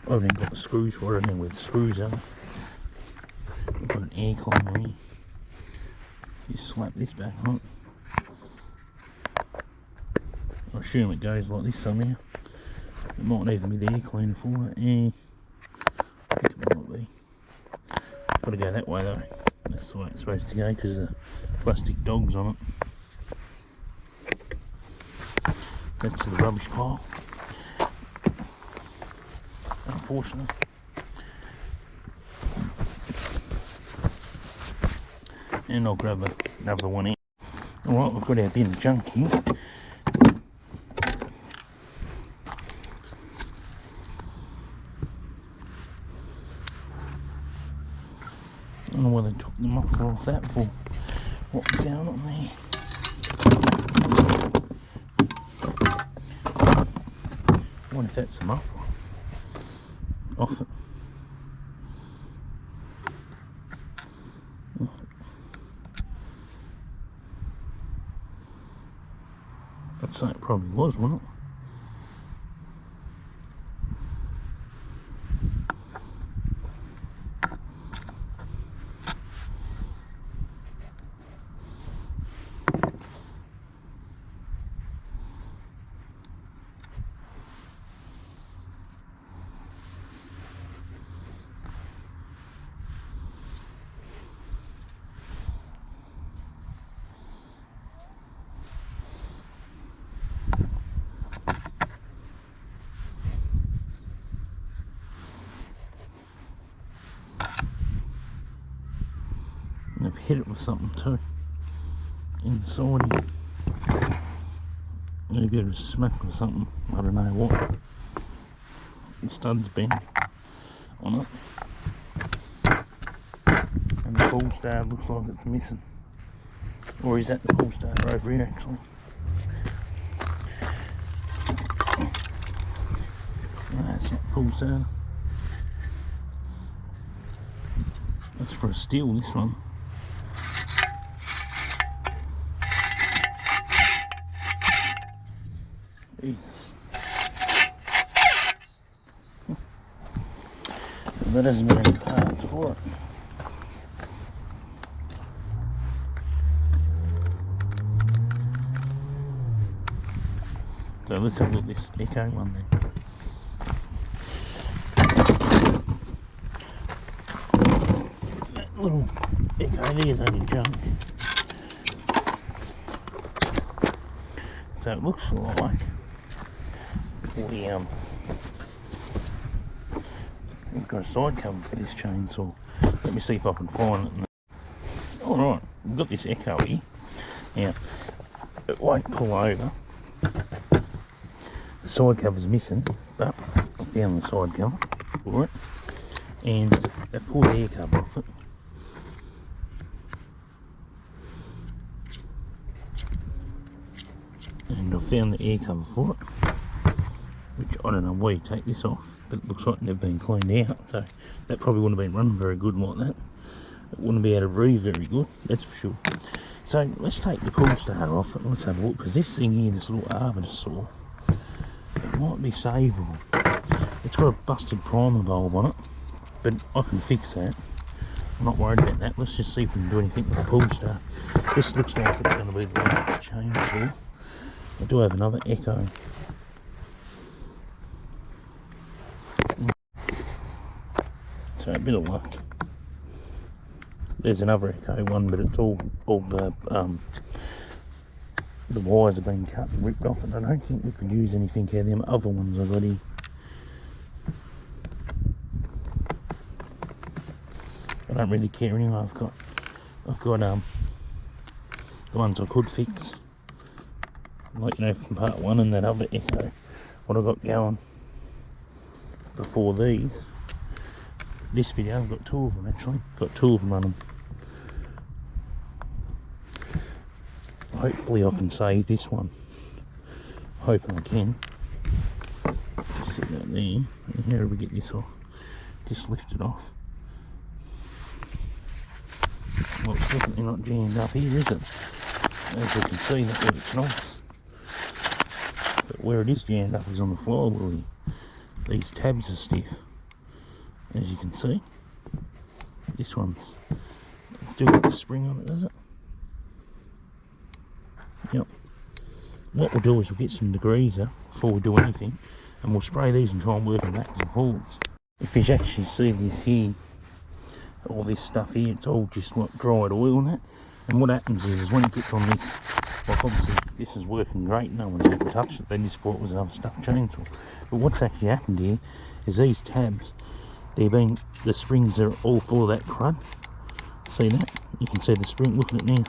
I haven't got the screws for it, I don't know where the screws are. I've got an air climber here. Just slap this back on it. I assume it goes like this somehow. It might even be the air cleaner for it. Yeah, I think it might be. Got to go that way though. That's the way it's supposed to go because of the plastic dogs on it. That's to the rubbish pile. Unfortunately. And I'll grab another one in. Alright, we've got our bin of junk here. I don't know whether they took the muffler off that for what was going on there. I wonder if that's the muffler off it. I'd say it probably was, wasn't it? And I've hit it with something too inside here. Maybe it was smack or something, I don't know what. The stud's bent on it. And the pull star looks like it's missing. Or is that the pull star over here actually? No, it's not pull star. That's for a Stihl, this one. There doesn't have any parts for it. So let's have a look at this Echo one then. That little Echo there is only junk. So it looks like we've got a side cover for this chainsaw. Let me see if I can find it. Alright, we've got this Echo here. Now, it won't pull over. The side cover's missing, but I found the side cover for it. And I pulled the air cover off it. And I found the air cover for it. Which I don't know why you take this off, but it looks like they've been cleaned out, so that probably wouldn't have been running very good like that. It wouldn't be able to breathe very good, that's for sure. So let's take the pull star off it and let's have a look, because this thing here, this little harvester saw, it might be savable. It's got a busted primer bulb on it, but I can fix that. I'm not worried about that. Let's just see if we can do anything with the pull star. This looks like it's going to be the right chainsaw. I do have another Echo. So a bit of luck. There's another Echo one, but it's all the wires have been cut and ripped off, and I don't think we could use anything out of them other ones I've got here. I don't really care anyway. I've got the ones I could fix. like you know from part 1 and that other Echo, what I got going before these. This video I've got 2 of them actually, got 2 of them running. Hopefully I can save this one, hoping I can. Just sit that there, and how do we get this off? Just lift it off. Well, it's definitely not jammed up here, is it? As you can see, that works nice. But where it is jammed up is on the flywheel here. These tabs are stiff, as you can see. This one's still got the spring on it, does it? Yep. What we'll do is we'll get some degreaser before we do anything, and we'll spray these and try and work them backwards and forwards. If you actually see this here, all this stuff here, it's all just like dried oil and that. And what happens is when it gets on this, like obviously this is working great, no one's ever touched it, they just thought it was another stuffed chainsaw. But what's actually happened here is these tabs, the springs are all full of that crud. See that? You can see the spring, look at it now.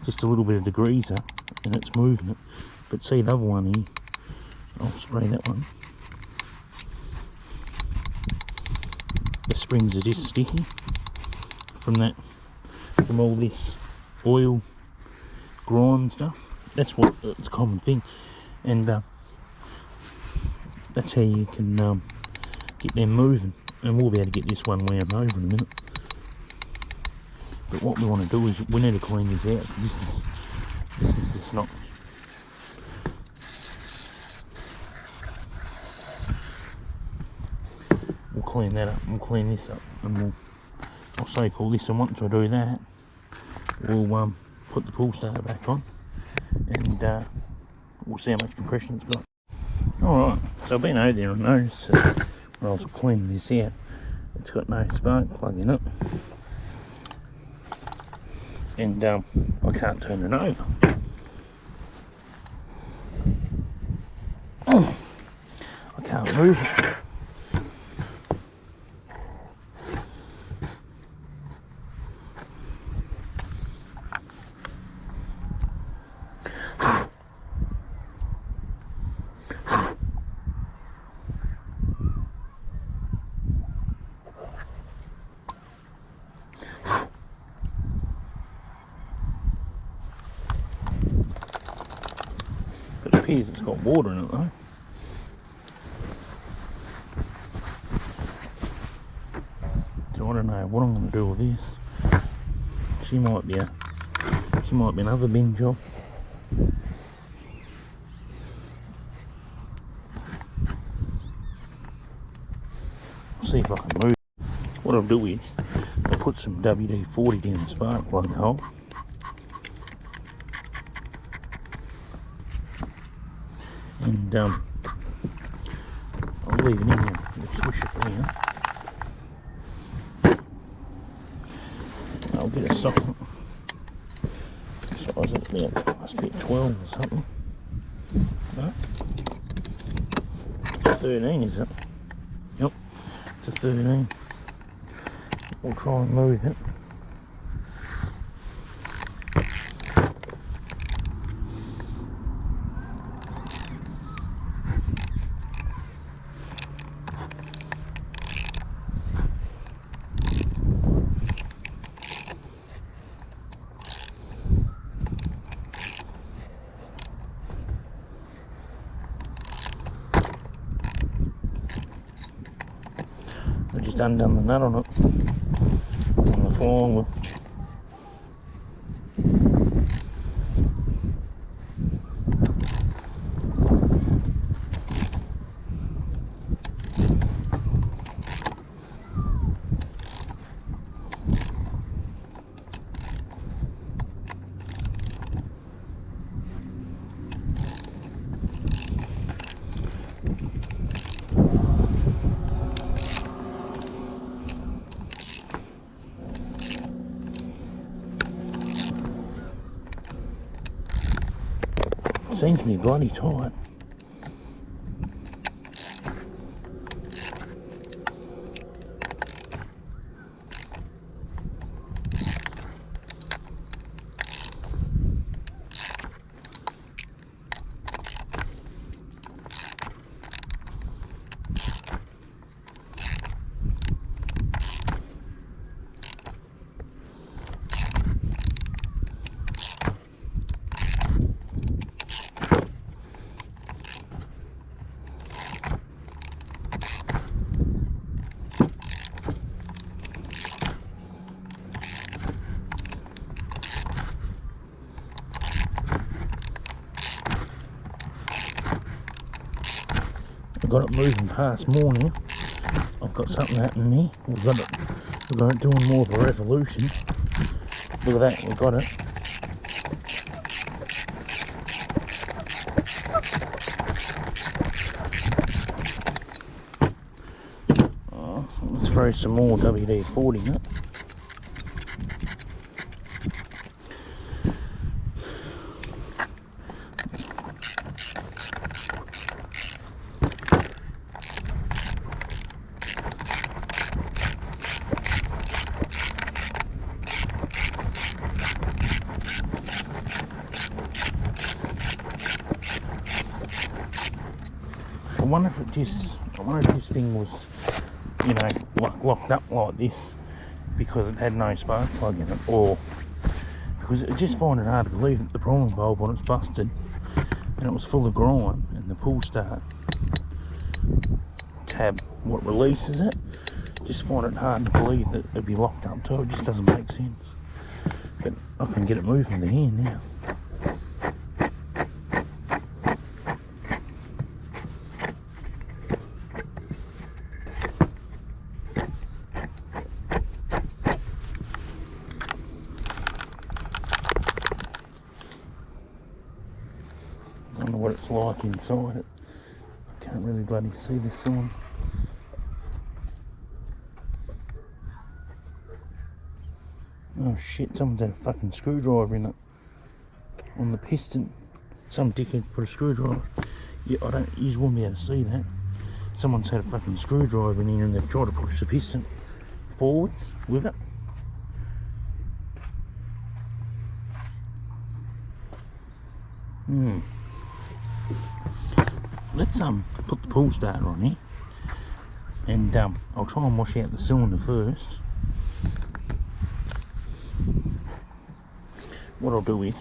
Just a little bit of degreaser and it's moving it. But see the other one here, I'll spray that one. The springs are just sticky from all this oil, grime stuff. That's what it's a common thing, and that's how you can get them moving. And we'll be able to get this one wound over in a minute. But what we want to do is we need to clean this out. This is just not. We'll clean that up. We'll clean this up, and I'll so-call this. And once I do that, we'll put the pull starter back on, and we'll see how much compression it's got. Alright, so I've been over there and noticed when I was cleaning this out, it's got no spark plug in it, and I can't turn it over. I can't move it. It appears it's got water in it though. So I don't know what I'm going to do with this. She might be another bin job. I'll see if I can move. What I'll do is I'll put some WD-40 down the spark plug hole. And I'll leave it in there, we'll swish it around. I'll get a socket. Size it about, must be 12 or something. No? 13 is it? Yep, it's a 13. We'll try and move it. I just undone the nut on it, on the flywheel. Seems to be bloody tight. I've got it moving past more now. I've got something happening here. We've got it doing more of a revolution. Look at that, we've got it. Oh, let's throw some more WD-40 in it. I wonder if this thing was, you know, like locked up like this because it had no spark plug in it, or because I just find it hard to believe that the priming bulb on it's busted and it was full of grime, and the pull start tab, what releases it, just find it hard to believe that it'd be locked up too. It just doesn't make sense. But I can get it moving to here now. I don't know what it's like inside it. I can't really bloody see this one. Oh shit, someone's had a fucking screwdriver in it. On the piston. Some dickhead put a screwdriver. Yeah, you wouldn't be able to see that. Someone's had a fucking screwdriver in here and they've tried to push the piston forwards with it. Let's put the pull starter on here, and I'll try and wash out the cylinder first. What I'll do is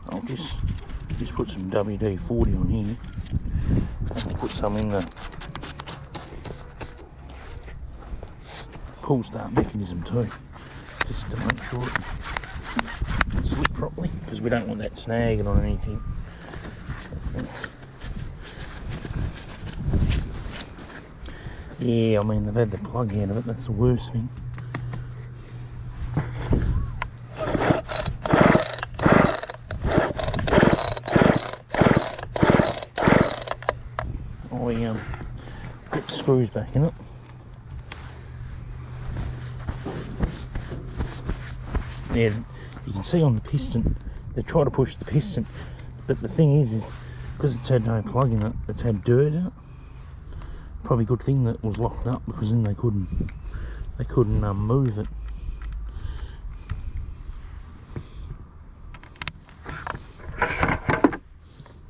I'll just put some WD-40 on here. I'll put some in the pull start mechanism too, just to make sure it can slip properly, because we don't want that snagging on anything. Yeah, I mean, they've had the plug out of it, that's the worst thing. I put the screws back in it. Yeah, you can see on the piston, they try to push the piston, but the thing is because it's had no plug in it, it's had dirt in it. Probably a good thing that it was locked up, because then they couldn't move it.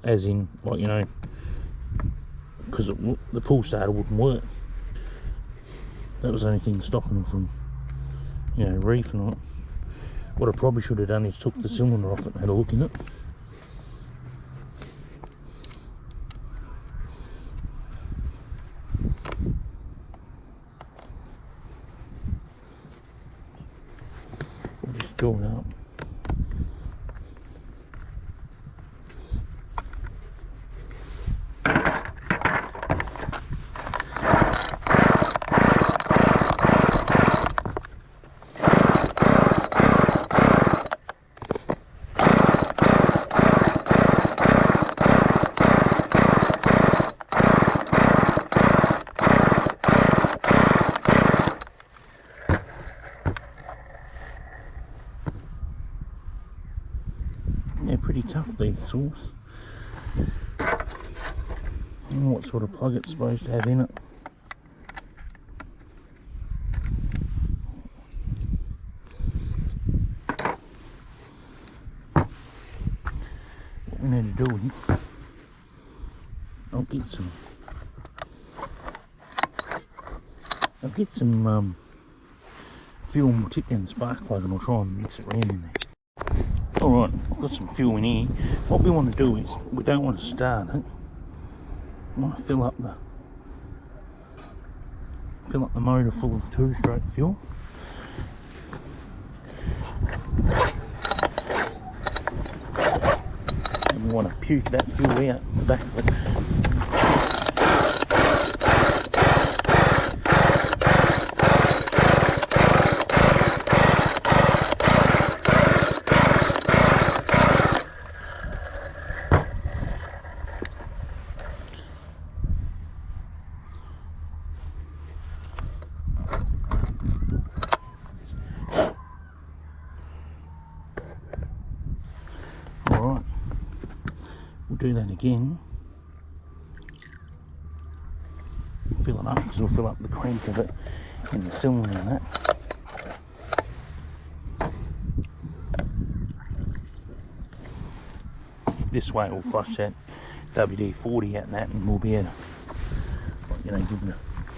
As in, like, you know, because the pull starter wouldn't work. That was the only thing stopping them from, you know, reefing on it. What I probably should have done is took the cylinder off it and had a look in it. We'll just draw it up. Yeah, pretty tough, these saws. I don't know what sort of plug it's supposed to have in it. What we need to do is, I'll get some fuel, we'll tip down the spark plug and I'll try and mix it around in there. Alright, I've got some fuel in here. What we want to do is, we don't want to start it. We want to fill up the motor full of 2-stroke fuel. And we want to puke that fuel out the back of it. Alright, we'll do that again. Fill it up, because we'll fill up the crank of it and the cylinder and that. This way it will flush that WD-40 out and that, and we'll be able to, you know, give it a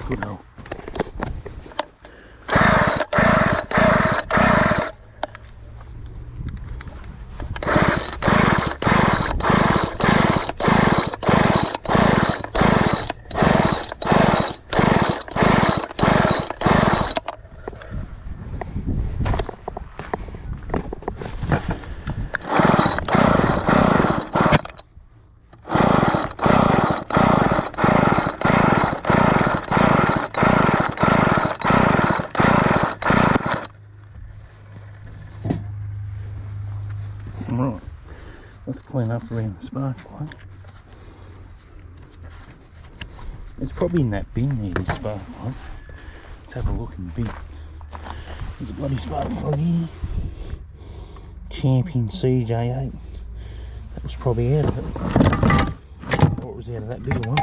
good old. Right, let's clean up around the spark plug. It's probably in that bin there, this spark plug. Let's have a look in the bin. There's a bloody spark plug here. Champion CJ8. That was probably out of it. Or it was out of that bigger one.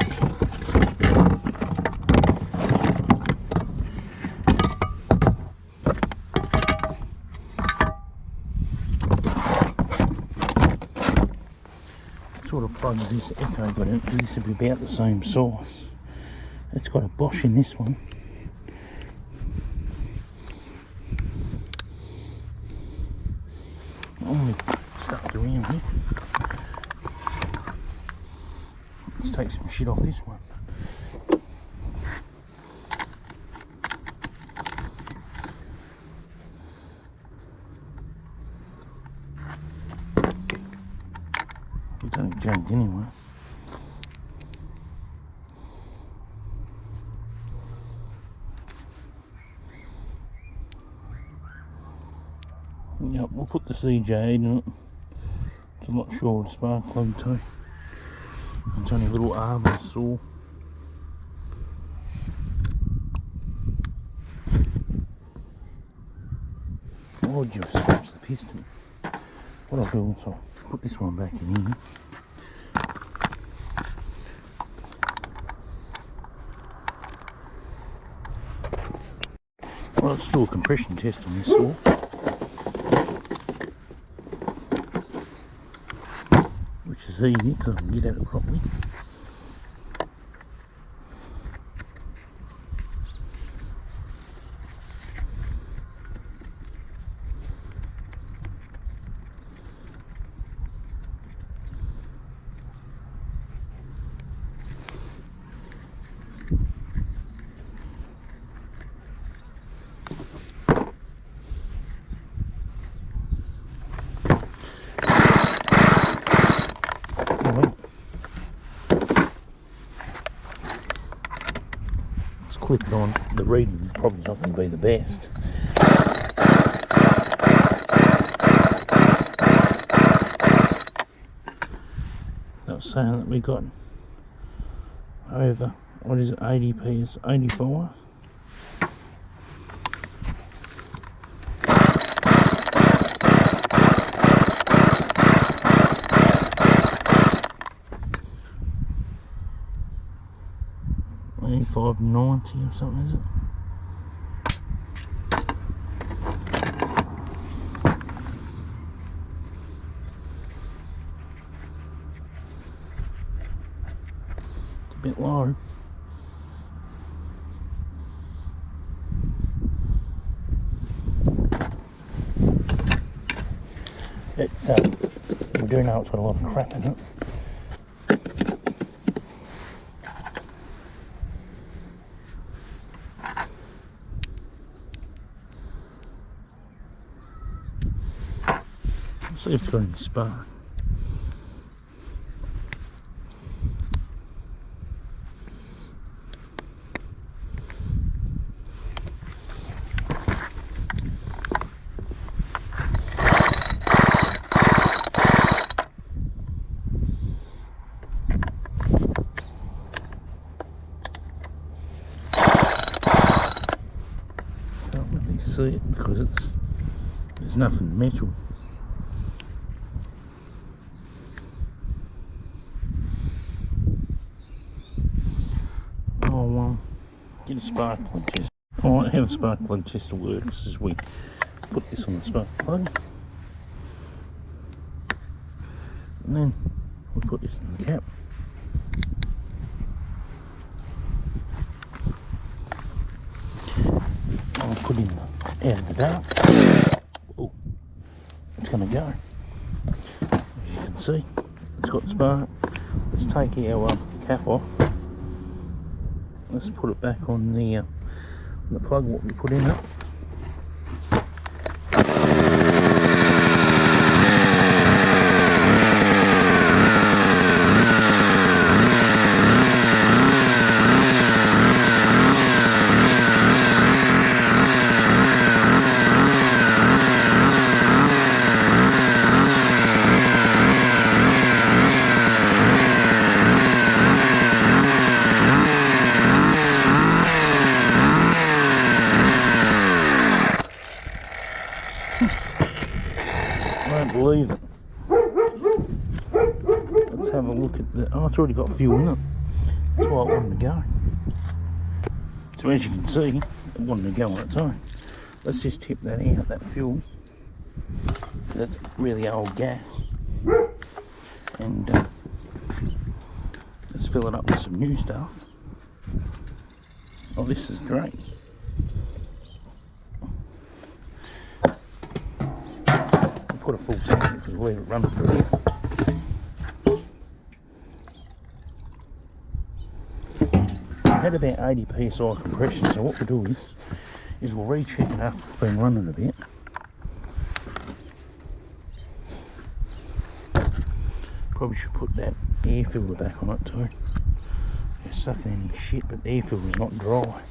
Sort of plug this Echo got in, because this would be about the same size. It's got a Bosch in this one. Only stuffed around here. Let's take some shit off this one. It's only junked anyway. Yep, we'll put the CJ8 in it. I'm not sure what spark plug to. It's only a little arm and saw. Why would you have scratched the piston? What I'll do is I'll put this one back in here. Well, let's do a compression test on this saw. Which is easy because I can get at it properly. Clip it on. The reading probably not going to be the best. That was saying that we got over, what is it, 80 PS, 85. $85.90 or something, is it? It's a bit low. It's we do know it's got a lot of crap in it. See if it's got any spark. Can't really see it because there's nothing metal. get a spark plug test. Alright, how the spark plug tester works is we put this on the spark plug, and then we put this in the cap. I'll put in the out of the dark. Oh, it's going to go. As you can see, it's got spark. Let's take our cap off. Let's put it back on the plug what we put in it. I don't believe it. Let's have a look at the... Oh, it's already got fuel in it. That's why it wanted to go. So as you can see, it wanted to go on its own. Let's just tip that out, that fuel. That's really old gas. And let's fill it up with some new stuff. Oh, this is great. Put a full tank in because we'll leave it running for a bit. I had about 80 psi compression, so what we'll do is we'll recheck it after it's been running a bit. Probably should put that air filter back on it too. It's sucking any shit, but the air filter's not dry.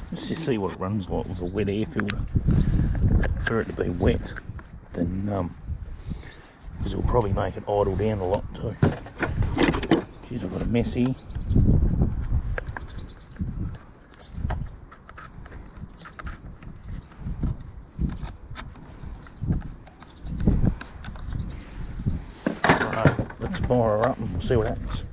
Let's just see what it runs like with a wet air filter. I prefer it to be wet than because it'll probably make it idle down a lot too. Jeez, I've got a mess here. Right, let's fire her up and we'll see what happens.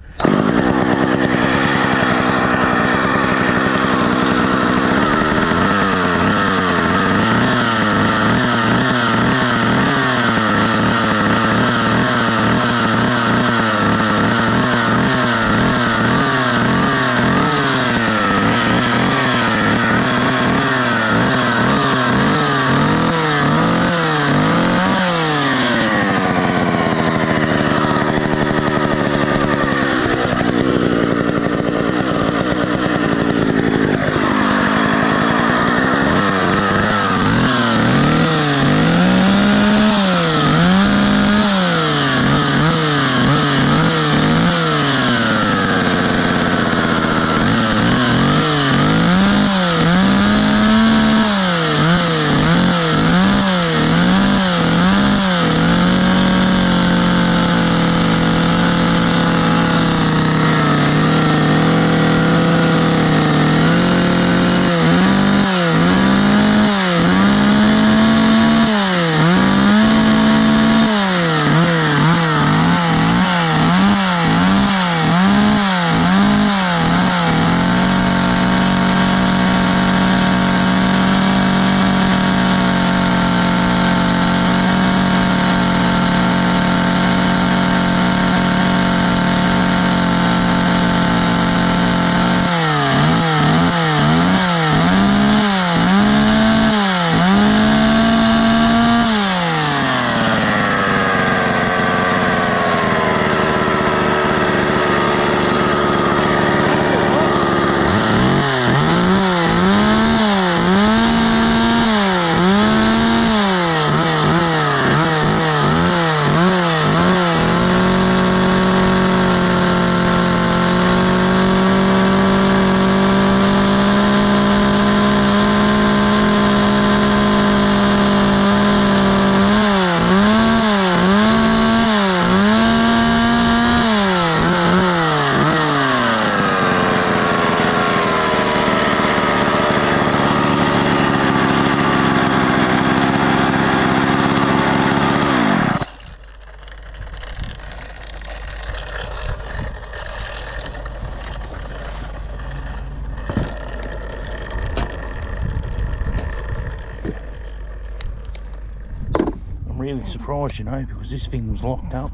really surprised, you know, because this thing was locked up.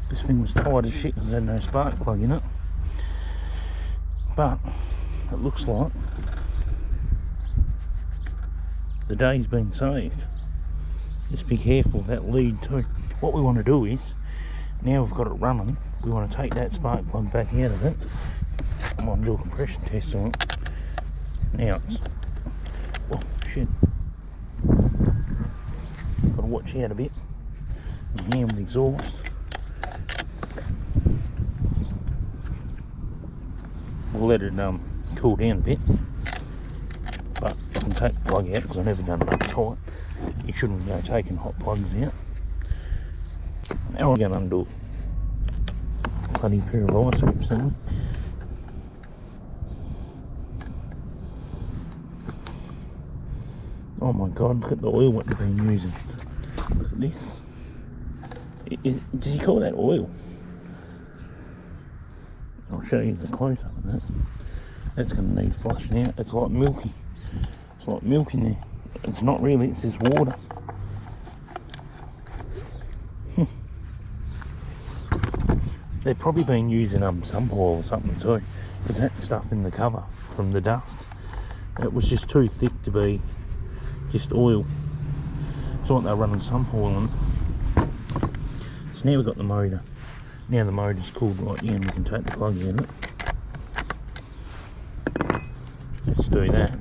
This thing was tight as shit because it had no spark plug in it. But it looks like the day's been saved. Just be careful of that lead too. What we want to do is, now we've got it running, we want to take that spark plug back out of it. I'm going to do a compression test on it. Now it's, oh shit, got to watch out a bit. The hand with exhaust. We'll let it cool down a bit, but you can take the plug out because I've never done it up tight. You shouldn't go taking hot plugs out. Now we're going to undo a bloody pair of ice grips, haven't we? Oh my god, look at the oil what they've been using. Look at this. Did you call that oil? I'll show you the close-up of that. That's going to need flushing out. It's like milky. It's like milk in there. It's not really, it's just water. They've probably been using some oil or something too, because that stuff in the cover from the dust, it was just too thick to be just oil. So they're running some oil on it. So now we've got the motor. Now the motor's cooled right down, we can take the plug out of it. Let's do that.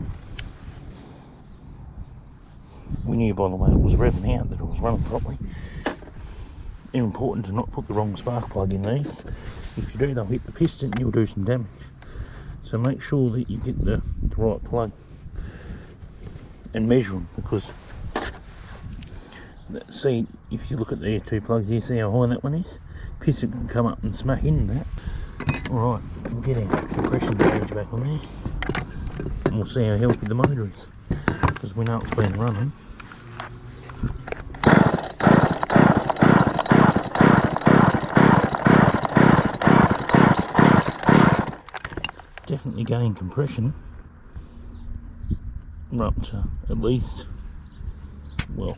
We knew by the way it was revving out that it was running properly. It's important to not put the wrong spark plug in these. If you do, they'll hit the piston and you'll do some damage. So make sure that you get the right plug and measure them, because see, if you look at the two plugs here, see how high that one is? Piston can come up and smack into that. Alright, we'll get our compression gauge back on there and we'll see how healthy the motor is, because we know it's been running. Definitely gain compression. We're up to at least, well,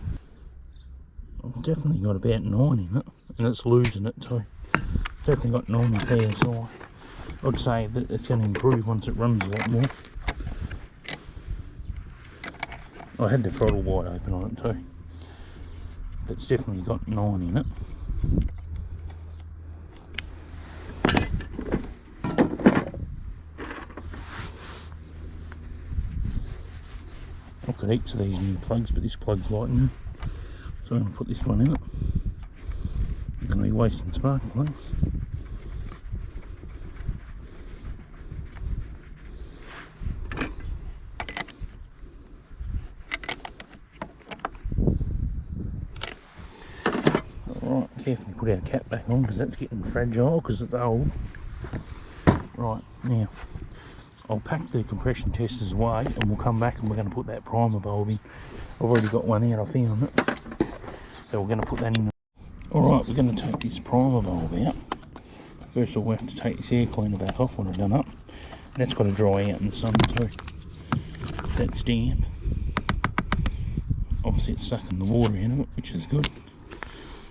I've definitely got about 9 in it, and it's losing it too. Definitely got 9 PSI. I'd say that it's going to improve once it runs a lot more. I had the throttle wide open on it too. But it's definitely got 9 in it. I've got heaps of these new plugs, but this plug's light now. So I'm going to put this one in it. I'm going to be wasting spark plugs. Alright, carefully put our cap back on because that's getting fragile because it's old. Right, now I'll pack the compression testers away and we'll come back and we're going to put that primer bulb in. I've already got one out, I found it. So we're going to put that in. Alright, we're going to take this primer bulb out. First of all, we have to take this air cleaner back off when I've done up. And that's got to dry out in the sun too. That's damp. Obviously it's sucking the water out of it, which is good.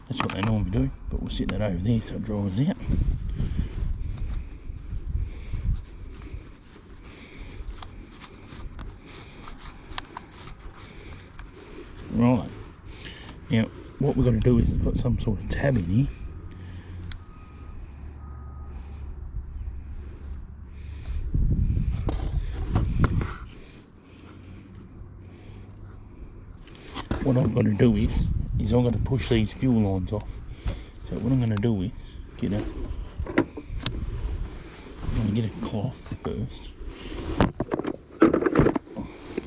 That's what they normally do, but we'll set that over there so it dries out. Right, now what we're going to do is put some sort of tab in here. What I've got to do is I've got to push these fuel lines off. So what I'm going to do is I'm going to get a cloth first.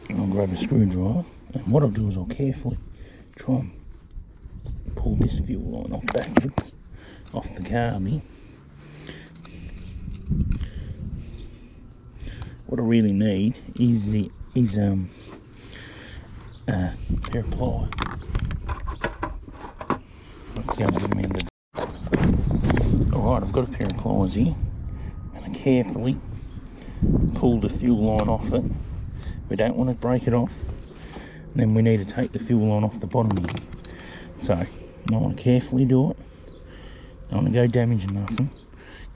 And I'll grab a screwdriver. And what I'll do is I'll carefully try and pull this fuel line off backwards, off the carby. What I really need is a pair of pliers. Alright, I've got a pair of pliers here. I'm going to carefully pull the fuel line off it. We don't want to break it off. Then we need to take the fuel line off the bottom here. So I want to carefully do it. Don't want to go damaging nothing.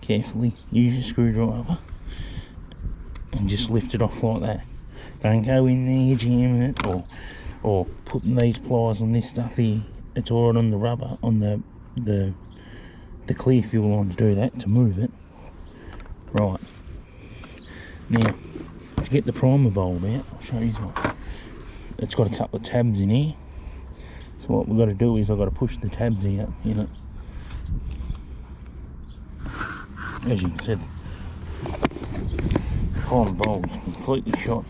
Carefully use your screwdriver and just lift it off like that. Don't go in there jamming it or putting these pliers on this stuff here. It's alright on the rubber, on the clear fuel line to do that, to move it. Right. Now, to get the primer bulb out, I'll show you something. It's got a couple of tabs in here. So what we've got to do is I've got to push the tabs out, you know. As you can see, the primer bulb's completely shot.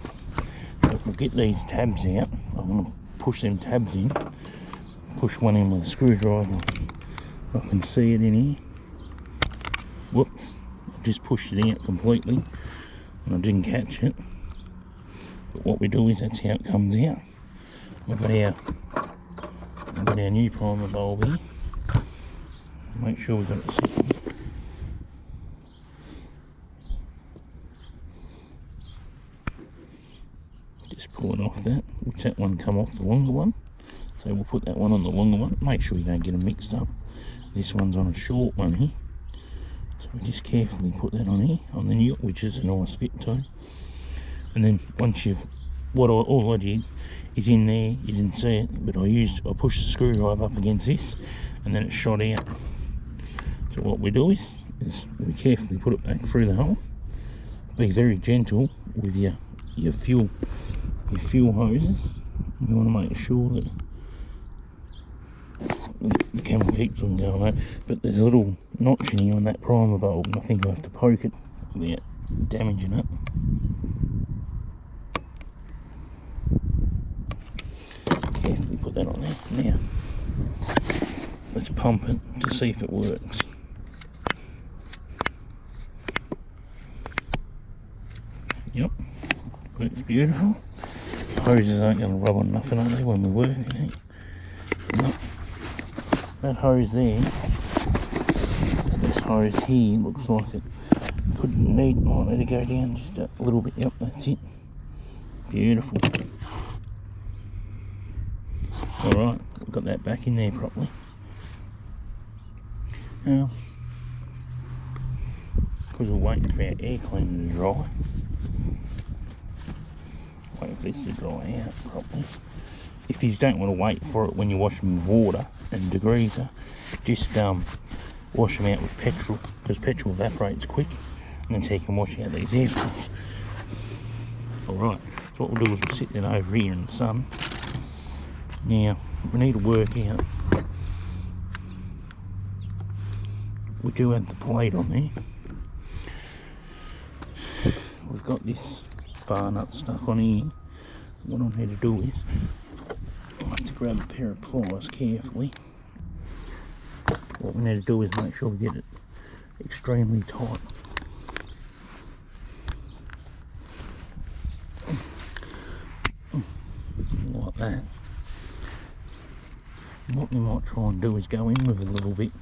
But we'll get these tabs out. I'm going to push them tabs in. Push one in with a screwdriver. I can see it in here. Whoops. I just pushed it out completely. And I didn't catch it. But what we do is that's how it comes out. We've got our new primer bulb here. Make sure we've got it set. Just pull it off that, which that one come off the longer one. So we'll put that one on the longer one. Make sure you don't get them mixed up. This one's on a short one here. So we just carefully put that on here, on the new, which is a nice fit too. And then once you've, all I did is in there, you didn't see it, but I pushed the screwdriver up against this and then it shot out. So what we do is we carefully put it back through the hole. Be very gentle with your fuel hoses. You want to make sure that the camera keeps on going out. But there's a little notch in here on that primer bulb, and I think I have to poke it without damaging it. Carefully put that on there. Now, let's pump it to see if it works. Yep, works beautiful. Hoses aren't going to rub on nothing, are they, when we're working? Nope. That hose there, this hose here looks like it might need to go down just a little bit. Yep, that's it. Beautiful. Alright, we've got that back in there properly. Now, because we're waiting for our air cleaner to dry, wait for this to dry out properly. If you don't want to wait for it when you wash them with water and degreaser, just wash them out with petrol, because petrol evaporates quick, and then so you can wash out these air filters. Alright, so what we'll do is we'll sit it over here in the sun. Now, we need to work out, we do have the plate on there. We've got this bar nut stuck on here. What I'm here to do is I have to grab a pair of pliers carefully. What we need to do is make sure we get it extremely tight. Like that. And what we might try and do is go in with a little bit.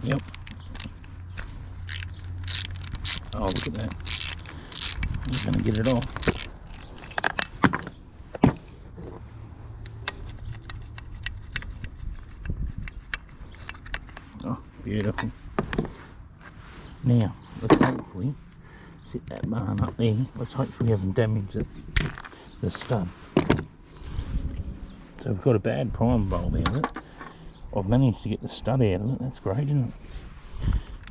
Yep. Oh, look at that. We're going to get it off. Oh, beautiful. Now, let's hopefully sit that barn up there. Let's hopefully haven't damaged the stud. So we've got a bad primer bulb out of it. I've managed to get the stud out of it. That's great, isn't it?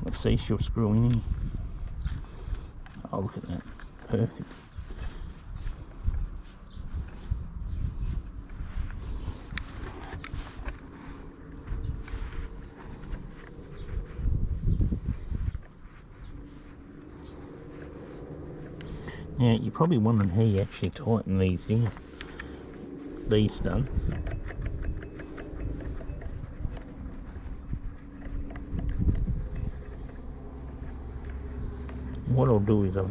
Let's see, she'll screw in here. Oh, look at that. Perfect. Now, you're probably wondering how you actually tighten these down. These studs. What I'll do is I'll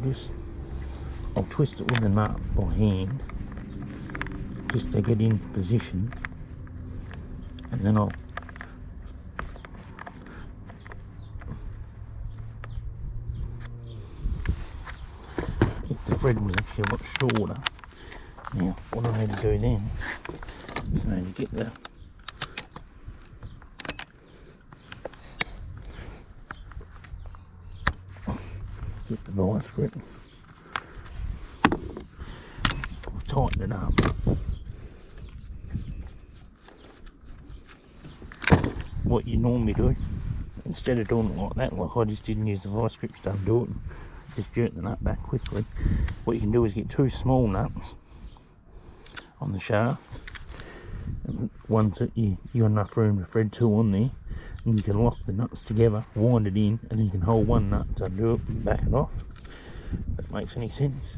twist it with a nut by hand just to get in position, and then if the thread was actually a lot shorter. Now what I need to do then is I need to get Get the vice grip. Tighten it up. What you normally do, instead of doing it like that, like I just didn't use the vice grips to undo it, just jerk the nut back quickly. What you can do is get two small nuts on the shaft, and ones that you got enough room to thread two on there, and you can lock the nuts together, wind it in, and then you can hold one nut to undo it and back it off. If that makes any sense.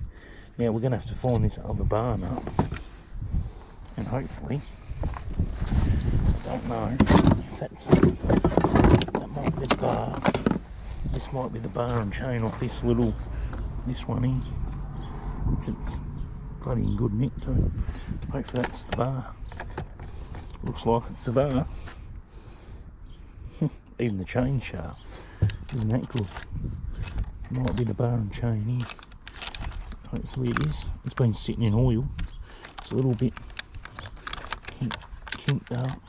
Now we're going to have to find this other bar nut, and hopefully, I don't know if that might be the bar. This might be the bar and chain off this one here, which it's bloody in good nick too. Hopefully that's the bar. Looks like it's the bar. Even the chain shaft isn't that good. Might be the bar and chain here. Hopefully it is. It's been sitting in oil. It's a little bit kinked up.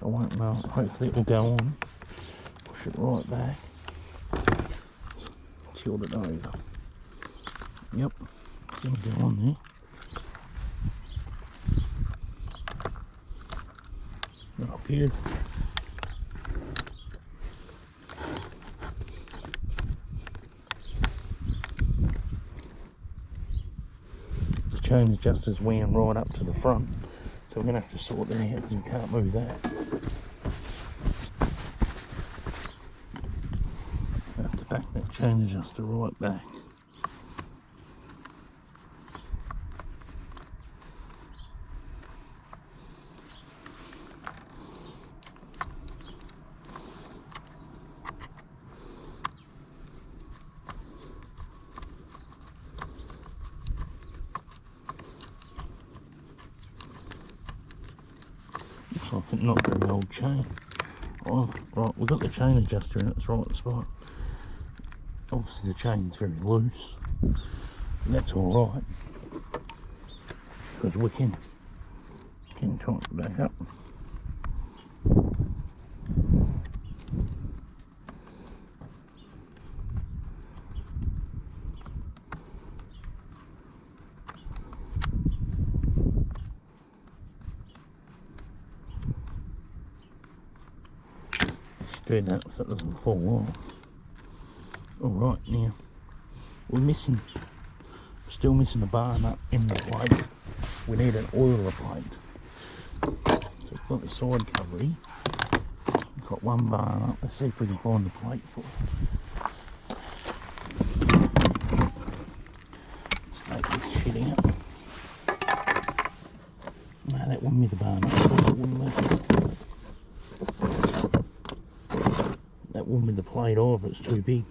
I won't know. Hopefully it will go on. Push it right back. Tilt it over. Yep. It's going to go on there. Oh, beautiful. The chain adjuster's wound right up to the front, so we're going to have to sort that out because we can't move that. I have to back that chain adjuster right back. Looks like it's not very old chain. Oh, right, we've got the chain adjuster in its right spot. Obviously the chain's very loose. And that's alright, because we can tighten it back up. Do that so it doesn't fall off. Alright, now we're still missing a bar nut in the plate. We need an oiler plate. So we've got the side cover here. We've got one bar nut. Let's see if we can find the plate for it. Let's take this shit out. No, that wouldn't be the bar nut. Of course it wouldn't be. That wouldn't be the plate either, it's too big.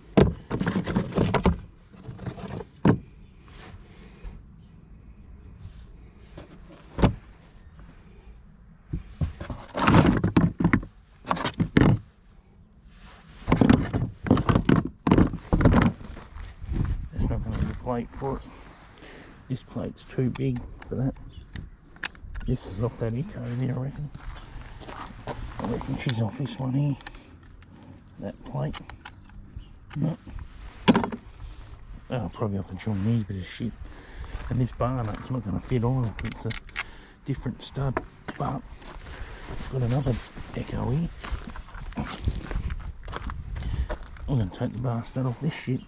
That's not going to be the plate for it. This plate's too big for that. This is off that echo there, I reckon. I reckon she's off this one here. That plate. No. Oh, probably off a Chinese bit of shit. And this bar nut's not going to fit on if it's a different stud. But I've got another echo here. I'm going to take the bar stud off this shit.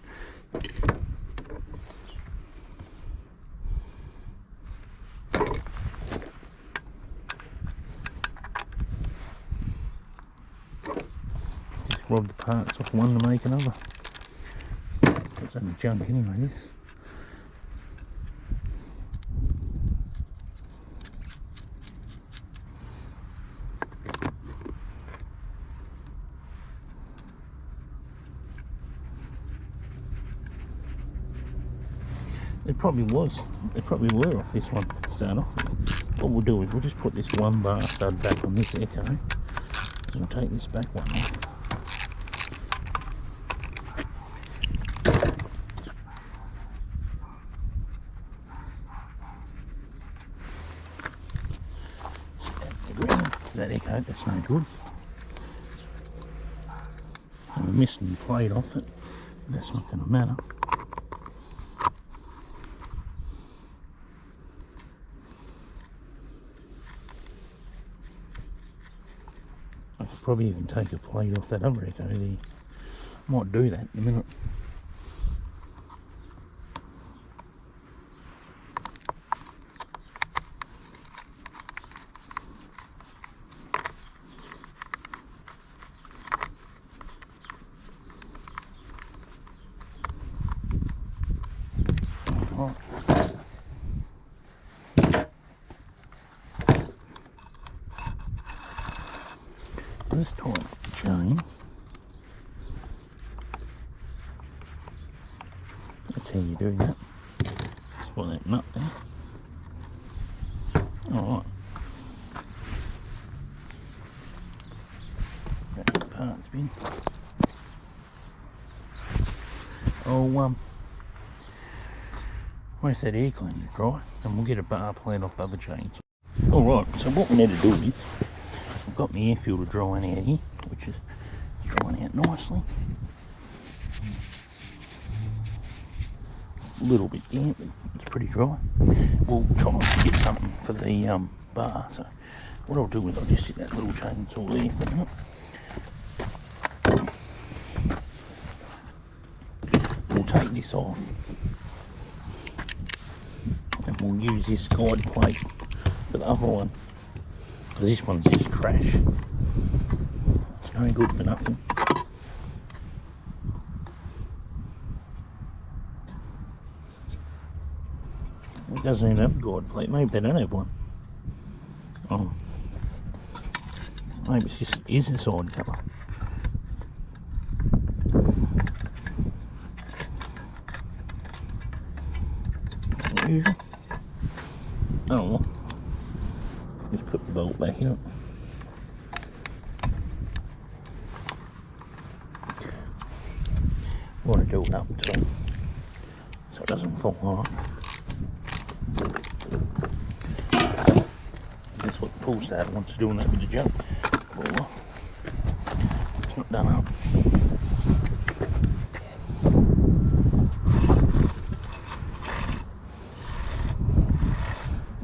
Rob the parts off one to make another. It's only junk anyway, this. It probably was. It probably were off this one to start off with. What we'll do is we'll just put this one bar stud back on this echo. And we'll take this back one off. That echo, that's no good. missing the plate off it. That's not going to matter. I could probably even take a plate off that other echo there. Might do that in a minute. Let's tighten up the chain. That's how you do that. Just put that nut there. Alright. That part's been. Oh, where's that air cleaner dry? And we'll get a bar plate off the other chains. Alright, so what we need to do is, I've got my air filter drying out here, which is drying out nicely. A little bit damp, but it's pretty dry. We'll try and get something for the bar. So what I'll do is I'll just hit that little chainsaw there for a minute. We'll take this off and we'll use this guide plate for the other one, because this one's just trash. It's no good for nothing. It doesn't even have a guide plate. Maybe they don't have one. Oh, maybe it's just is the side cover. Usual. Oh well. Just put the bolt back in it. Want to do it up too, so it doesn't fall off. That's what the pull starter wants to do, and that with the jump fall off. It's not done up.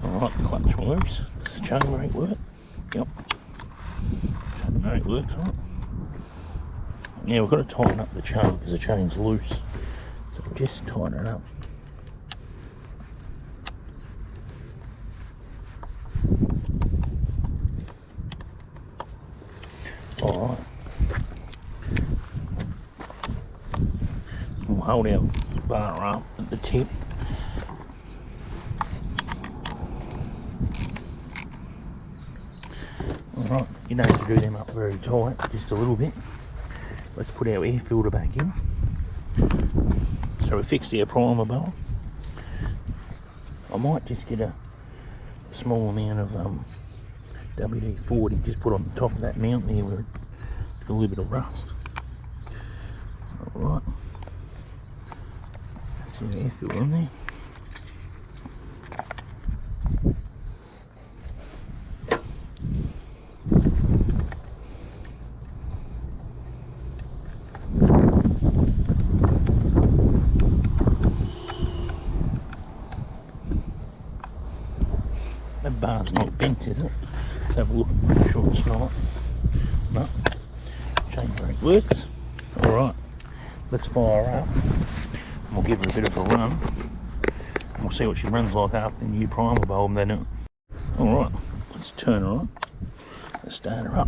Alright, the clutch works. Does the chain brake work? Yep. Chain brake works, alright. Now we've got to tighten up the chain because the chain's loose. So just tighten it up. Alright. We'll hold our bar up at the tip. Alright, you don't have to do them up very tight, just a little bit. Let's put our air filter back in. So we fixed our primer bowl. I might just get a small amount of WD-40, just put on the top of that mount there where it's got a little bit of rust. Alright. That's our air filter in there. That bar's not bent, is it? Let's have a look. I'm sure it's not. No. Chain brake works. Alright. Let's fire her up. And we'll give her a bit of a run. And we'll see what she runs like after the new primer bulb then. Alright. Let's turn her on. Let's start her up.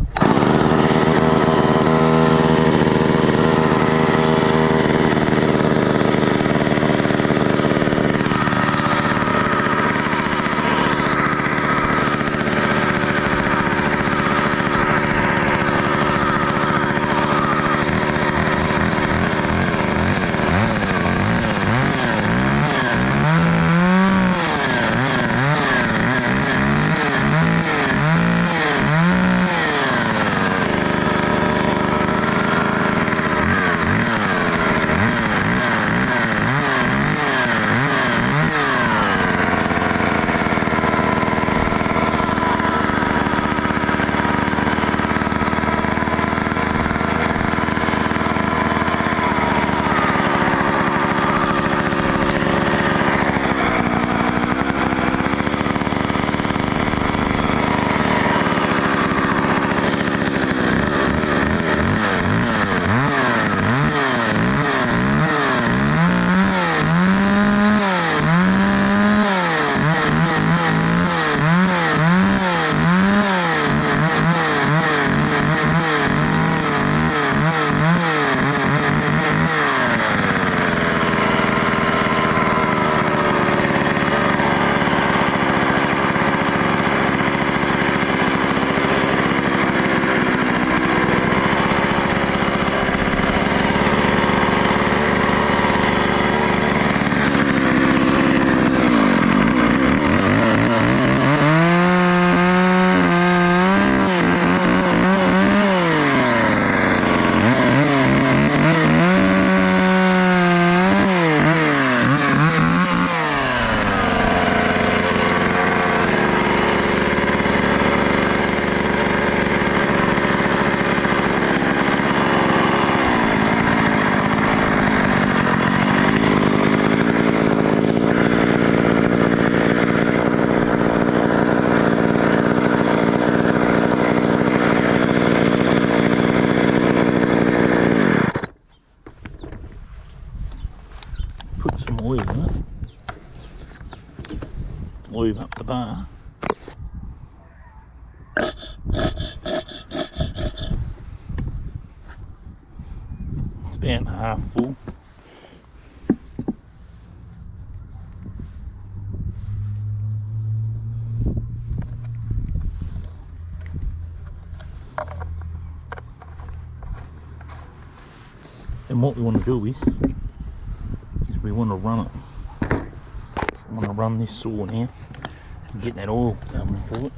It's about half full. And what we want to do is we want to run it. I want to run this saw now and get that oil coming through it.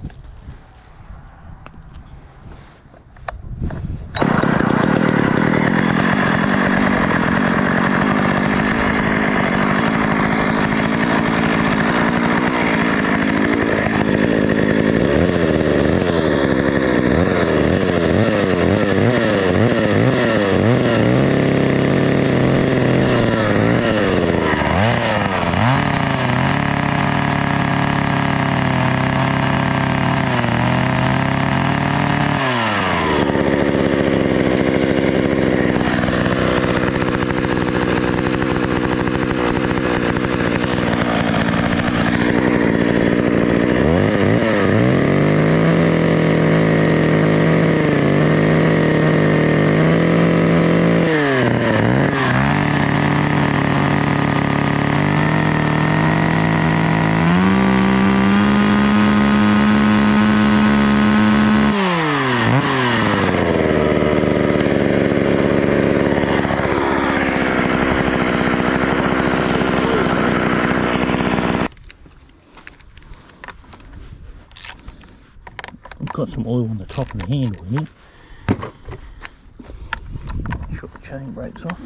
Got some oil on the top of the handle here. Shut the chain brakes off.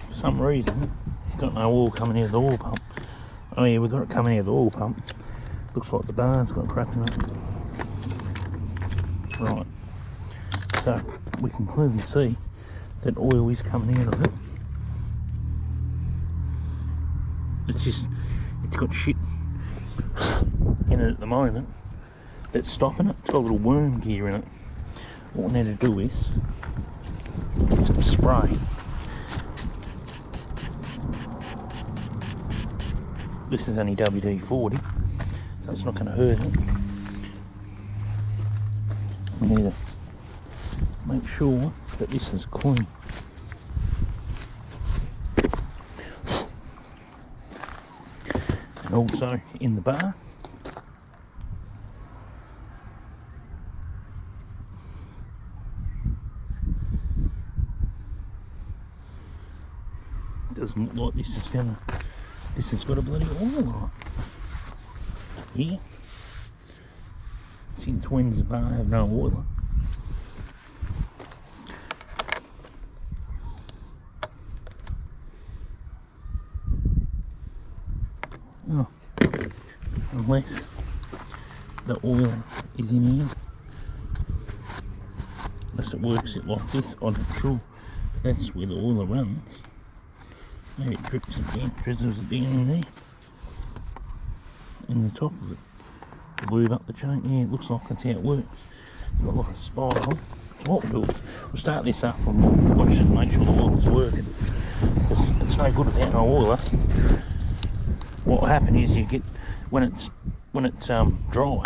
For some reason, it's got no oil coming out of the oil pump. Oh yeah, we've got it coming out of the oil pump. Looks like the bar's got crap in it. Right, so we can clearly see that oil is coming out of it. It's got shit in it at the moment that's stopping it. It's got a little worm gear in it. What we need to do is get some spray. This is only WD-40. So it's not going to hurt it. We need to make sure that this is clean. And also in the bar. It doesn't look like this has got a bloody oil on it. Here, since when's the bar have no oil? Oh, unless the oil is in here, unless it works it like this, I'm not sure. That's where the oil runs. Maybe it drips it down, drizzles it down in there. In the top of it to lube up the chain. Yeah, it looks like that's how it works. It's got like a spider on. So what we'll do is we'll start this up and we'll watch it and make sure the oil's working. Because it's no good without no oiler. What will happen is you get when it's dry,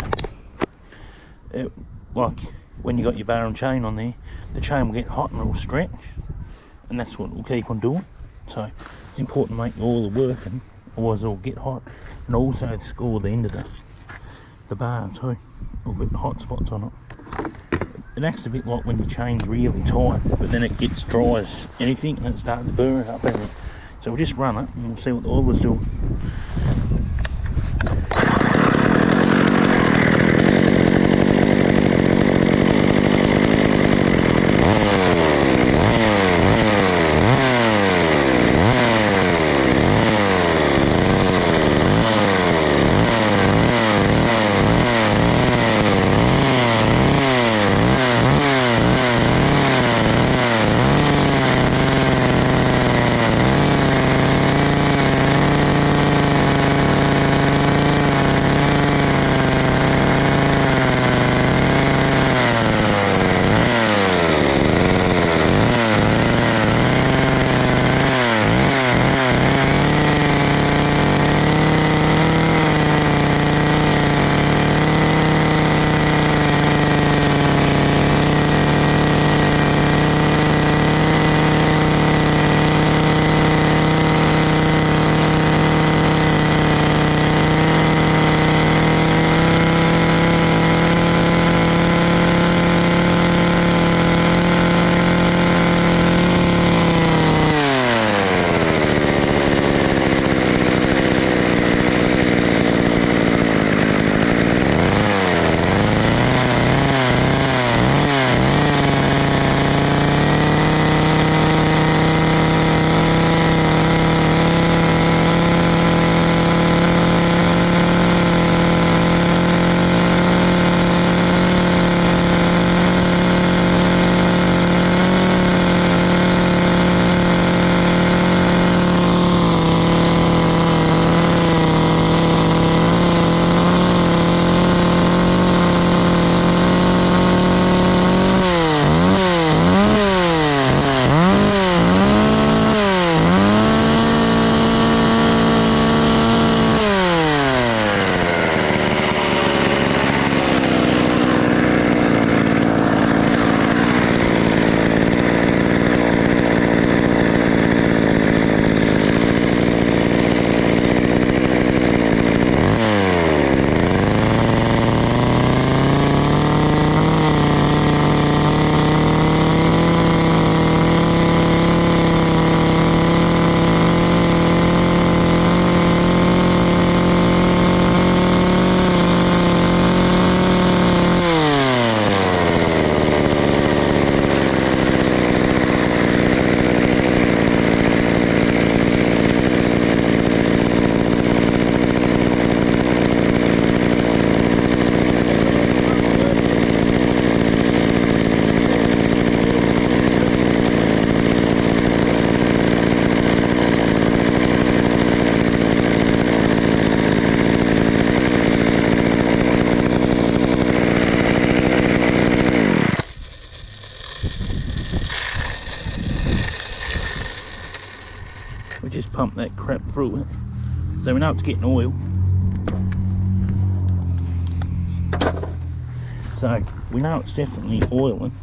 like when you got your bar and chain on there, the chain will get hot and it will stretch, and that's what it will keep on doing. So it's important to make the oiler working, otherwise it will get hot. And also to score the end of the bar too. A little bit of hot spots on it. It acts a bit like when your chain's really tight, but then it gets dry as anything and it starts to burn up everything. So we'll just run it and we'll see what the oiler's doing. through it, so we know it's getting oil. So we know it's definitely oiling.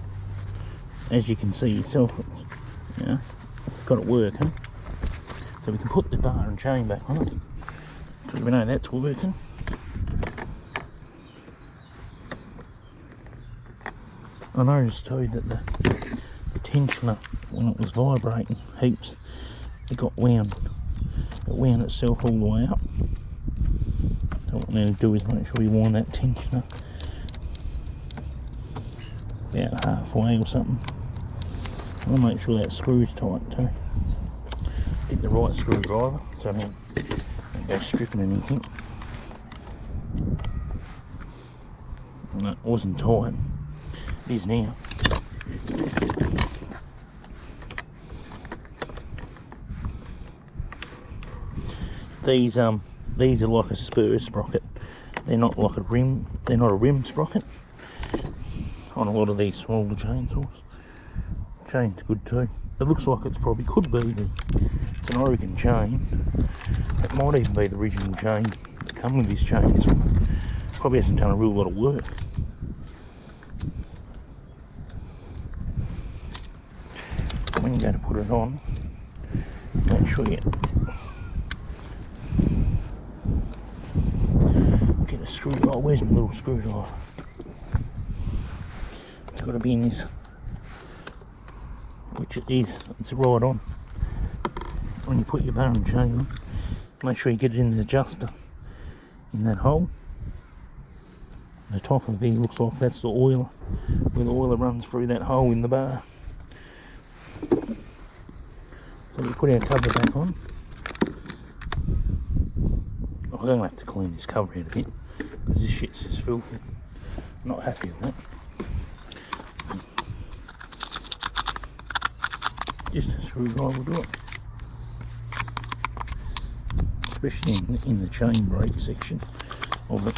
As you can see yourself, it's, you know, got it working. So we can put the bar and chain back on it, because we know that's working. I noticed too that the tensioner, when it was vibrating heaps, it got wound. It wound itself all the way up. So what we need to do is make sure we wind that tensioner about halfway or something. I'll make sure that screw's tight too. Get the right screwdriver so I don't go stripping anything. And that wasn't tight. It is now. These are like a spur sprocket. They're not like a rim. They're not a rim sprocket. On a lot of these smaller chainsaws. Chain's good too. It looks like it's probably could be it's an Oregon chain. It might even be the original chain that come with this chainsaw. Probably hasn't done a real lot of work. When you're going to put it on, make sure you get a screwdriver. Where's my little screwdriver? It's got to be in this, which it is. It's right on. When you put your bar and chain on, make sure you get it in the adjuster in that hole. The top of it looks like that's the oiler, where the oiler runs through that hole in the bar. So we put our cover back on. I'm going to have to clean this cover out a bit, because this shit's just filthy. I'm not happy with that. Just a screwdriver will do it. Especially in the chain brake section of it.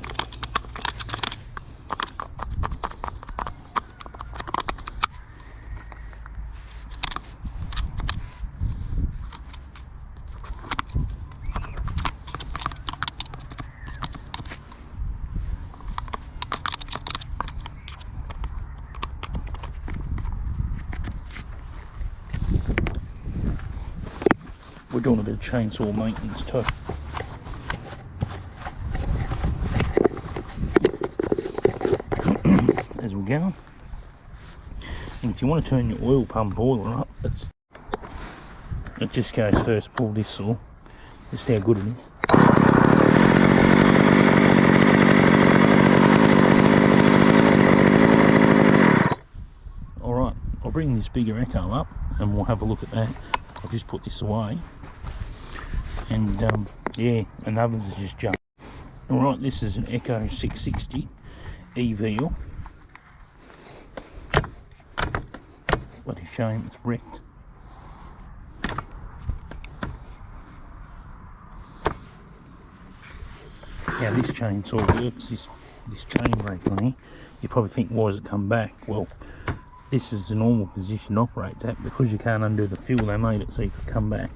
We're doing a bit of chainsaw maintenance too. As we go. And if you want to turn your oil pump boiler up, it just goes first, pull this saw. Just how good it is. Alright, I'll bring this bigger echo up and we'll have a look at that. I'll just put this away. And yeah, and others are just jumped. Alright, this is an Echo 660 EVL. Bloody shame it's wrecked. How this chainsaw works, this chain brake on here, you probably think, why does it come back? Well, this is the normal position it operates at. Because you can't undo the fuel, they made it so you could come back.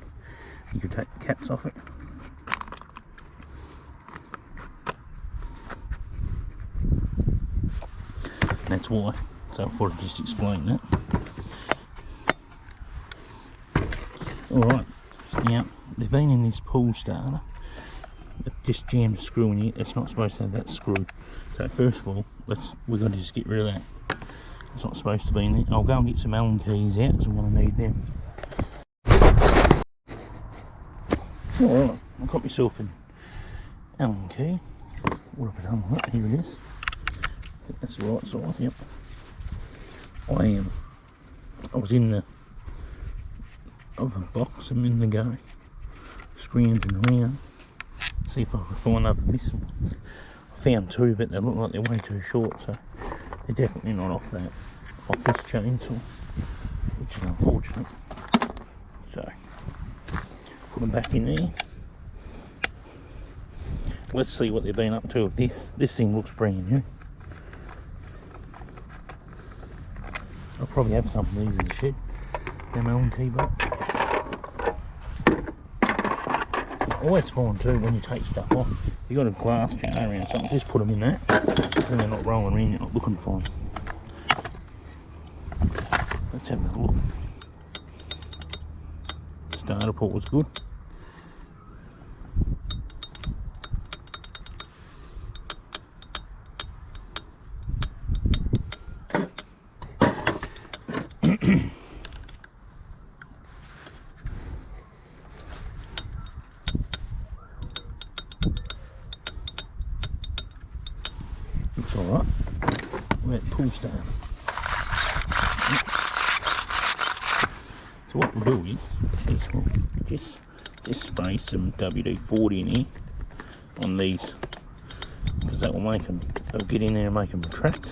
You could take the caps off it. That's why. So I thought I'd just explain that. Alright, now they've been in this pull starter. They've just jammed a screw in it. It's not supposed to have that screw. So first of all, we've got to just get rid of that. It's not supposed to be in there. I'll go and get some Allen keys out because I'm going to need them. Alright, I've got myself an Allen key. What have I done with it? Here it is. I think that's the right size, yep. I was in the other box a minute ago, scrounging around, see if I could find other missing ones. I found two, but they look like they're way too short, so they're definitely not off this chainsaw, which is unfortunate. So put them back in there. Let's see what they've been up to with this. This thing looks brand new. I'll probably have some of these in the shed. Them Allen key bolts. Always find too when you take stuff off, you got a glass jar around something, just put them in that, and they're not rolling around, you're not looking for them. Let's have a look. Starter port was good. Looks alright. Where it pulls down. So what we'll do is we'll just spray some WD-40 in here on these, because that will make them, they'll get in there and make them retract.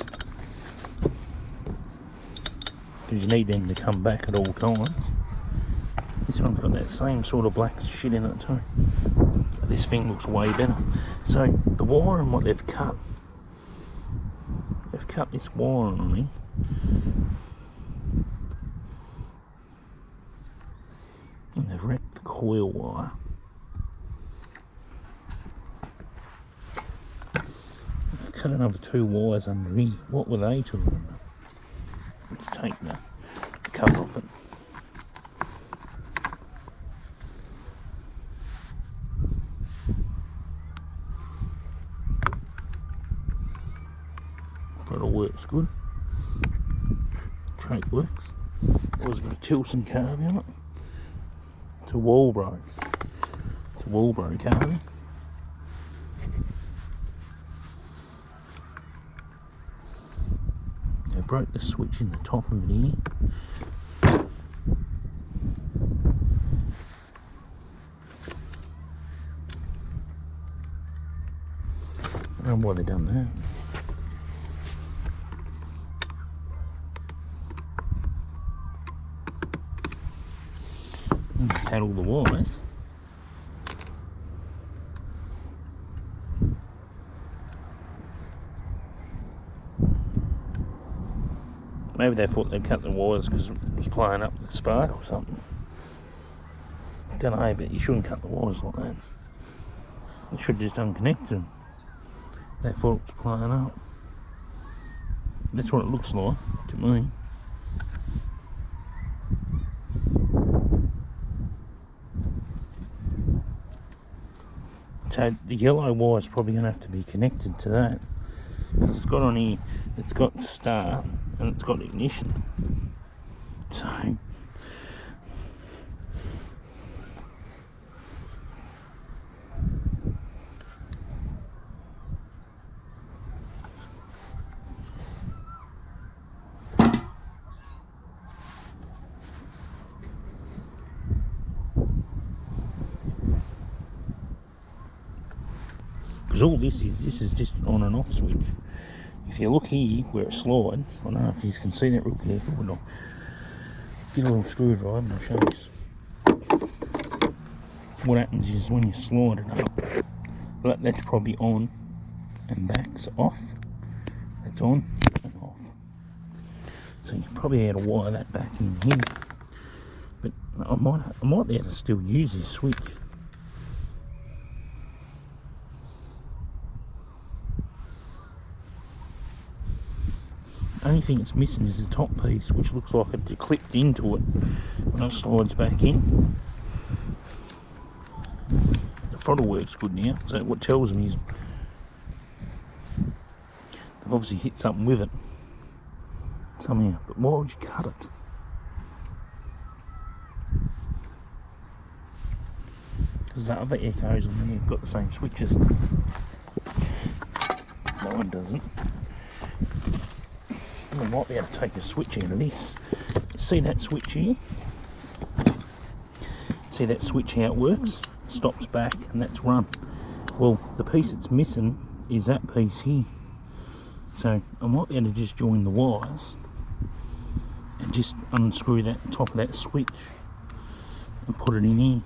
Because you need them to come back at all times. This one's got that same sort of black shit in it too. This thing looks way better. So the wire and what they've cut this wire on me. And they've wrecked the coil wire. They've cut another 2 wires under here. What were they to them? Let's take the cover off it. But it all works good. Trake works. I was going to Tilson carby on it. It's a Walbro. It's a Walbro carby. I broke the switch in the top of it here. I don't know why they've done that. Just had all the wires. Maybe they thought they'd cut the wires because it was playing up the spark or something. I don't know, but you shouldn't cut the wires like that. You should just unconnect them. They thought it was playing up. That's what it looks like to me. So the yellow wire is probably going to have to be connected to that. It's got on here, it's got start and it's got ignition. So because all this is just an on and off switch. If you look here where it slides, I don't know if you can see that real careful, but I'll get a little screwdriver and I'll show you. What happens is when you slide it up, that's probably on and back's off. That's on and off. So you probably had to wire that back in here. But I might be able to still use this switch. Only thing it's missing is the top piece, which looks like it clipped into it when it slides back in. The throttle works good now, so what tells me is they've obviously hit something with it somehow. But why would you cut it? Because the other Echoes on there have got the same switches. That one doesn't. I might be able to take a switch out of this. See that switch here? See that switch how it works? Stops back and that's run. Well, the piece that's missing is that piece here. So I might be able to just join the wires and just unscrew that top of that switch and put it in here.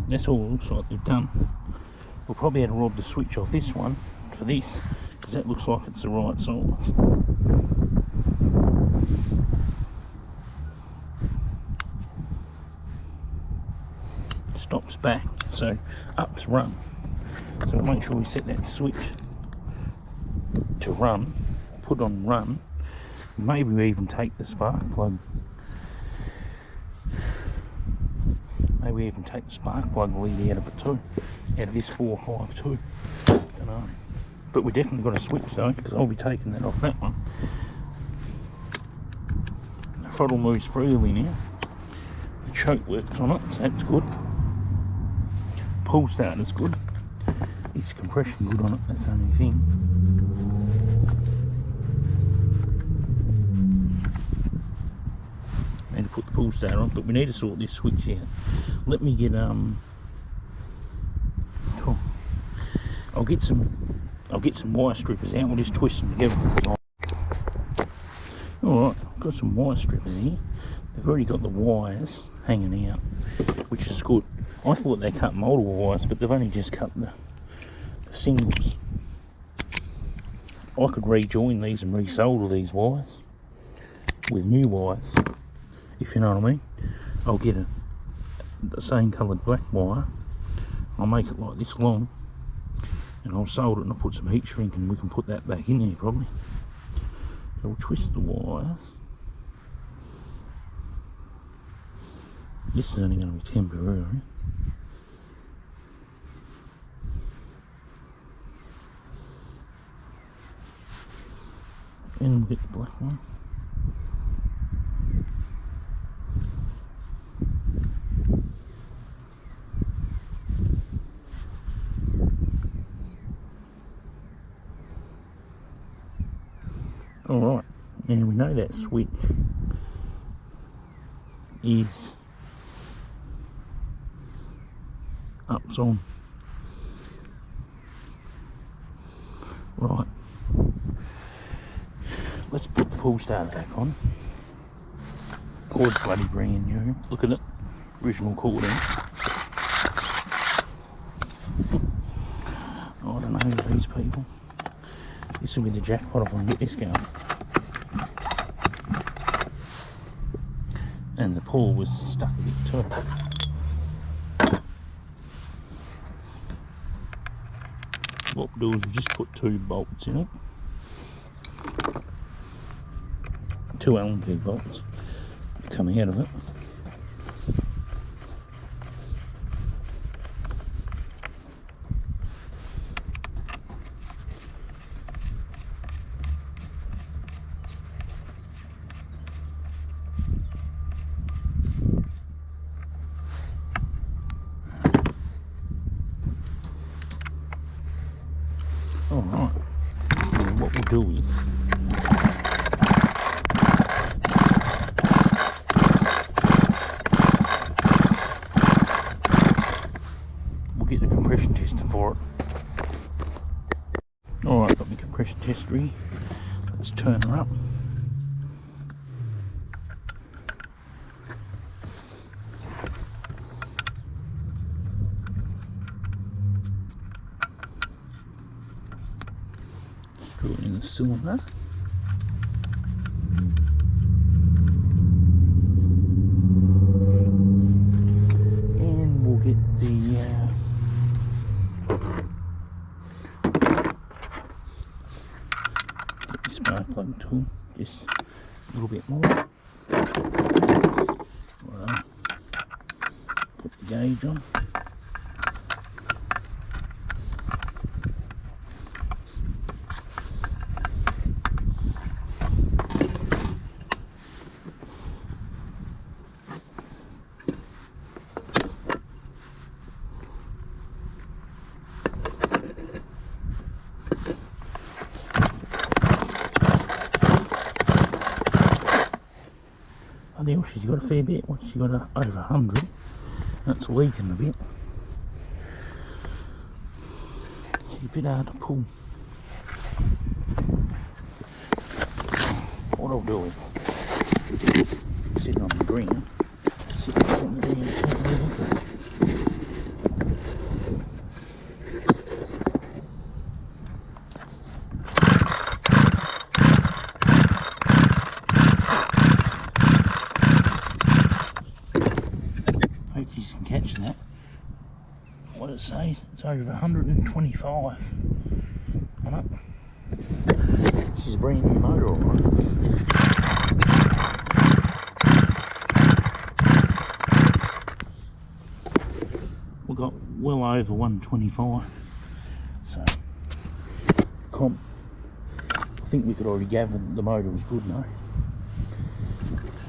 That's all it looks like they've done. We'll probably have to rob the switch off this one for this, because that looks like it's the right size. stops back, so up's run. So we'll make sure we set that switch to run, put on run. Maybe we even take the spark plug. Maybe we even take the spark plug lead out of it too, out of this 452. Don't know. But we definitely got a switch though, because I'll be taking that off that one. The throttle moves freely now. The choke works on it, so that's good. Pull starter's good. Is compression good on it? That's the only thing. Need to put the pull starter on, but we need to sort this switch out. Let me get I'll get some wire strippers out. We'll just twist them together. Alright, I've got some wire strippers here. They've already got the wires hanging out, which is good. I thought they cut multiple wires, but they've only just cut the singles. I could rejoin these and resolder these wires with new wires, if you know what I mean. I'll get the same coloured black wire. I'll make it like this long, and I'll solder it and I'll put some heat shrink and we can put that back in there probably. So we'll twist the wires. This is only going to be temporary. And we'll get the black one. Alright, now we know that switch is up's on. Right, let's put the pull starter back on. Cord's bloody brand new. Look at it, original cord in. I don't know who these people. This will be the jackpot if I can get this going. And the pull was stuck a bit too. What we'll do is we'll just put 2 bolts in it. 2 Allen key bolts come out of it. Alright, what we'll do is we'll get the compression tester for it. Alright, got my compression tester here. Let's turn her up. Screw it in the cylinder. And we'll get the spark plug tool, just a little bit more. Right. Put the gauge on. She's got a fair bit. Once she got over 100, that's leaking a bit. She's a bit hard to pull. What I'll do is sitting on the ground, catching that. say it's over 125 on it. She's a brand new motor, alright. We got well over 125, so I think we could already gather the motor was good now.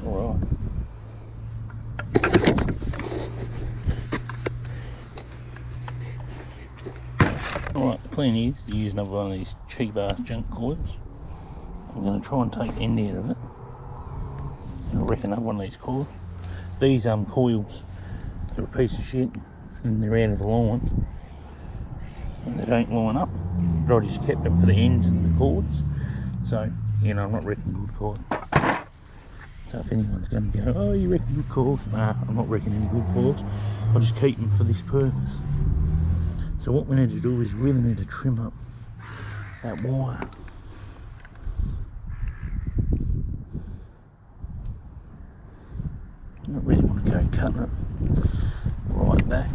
Alright. Alright, the plan is to use another one of these cheap ass junk coils. I'm going to try and take the end out of it. I reckon another one of these coils. These coils are a piece of shit and they're out of the line. And they don't line up. But I just kept them for the ends of the cords. So, you know, I'm not wrecking good cords. So if anyone's going to go, oh, you reckon good cords? Nah, I'm not wrecking any good cords. I just keep them for this purpose. So what we need to do is really need to trim up that wire. I don't really want to go cutting it right back.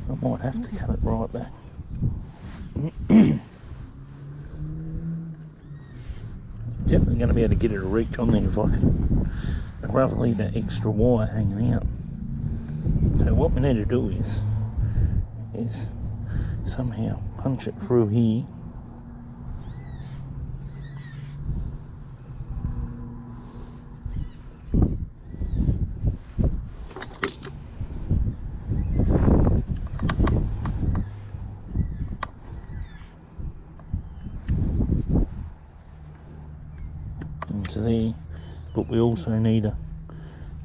I might have to cut it right back. Definitely going to be able to get it a reach on there if I can. I'd rather leave that extra wire hanging out. So what we need to do is somehow punch it through here. Into there, but we also need to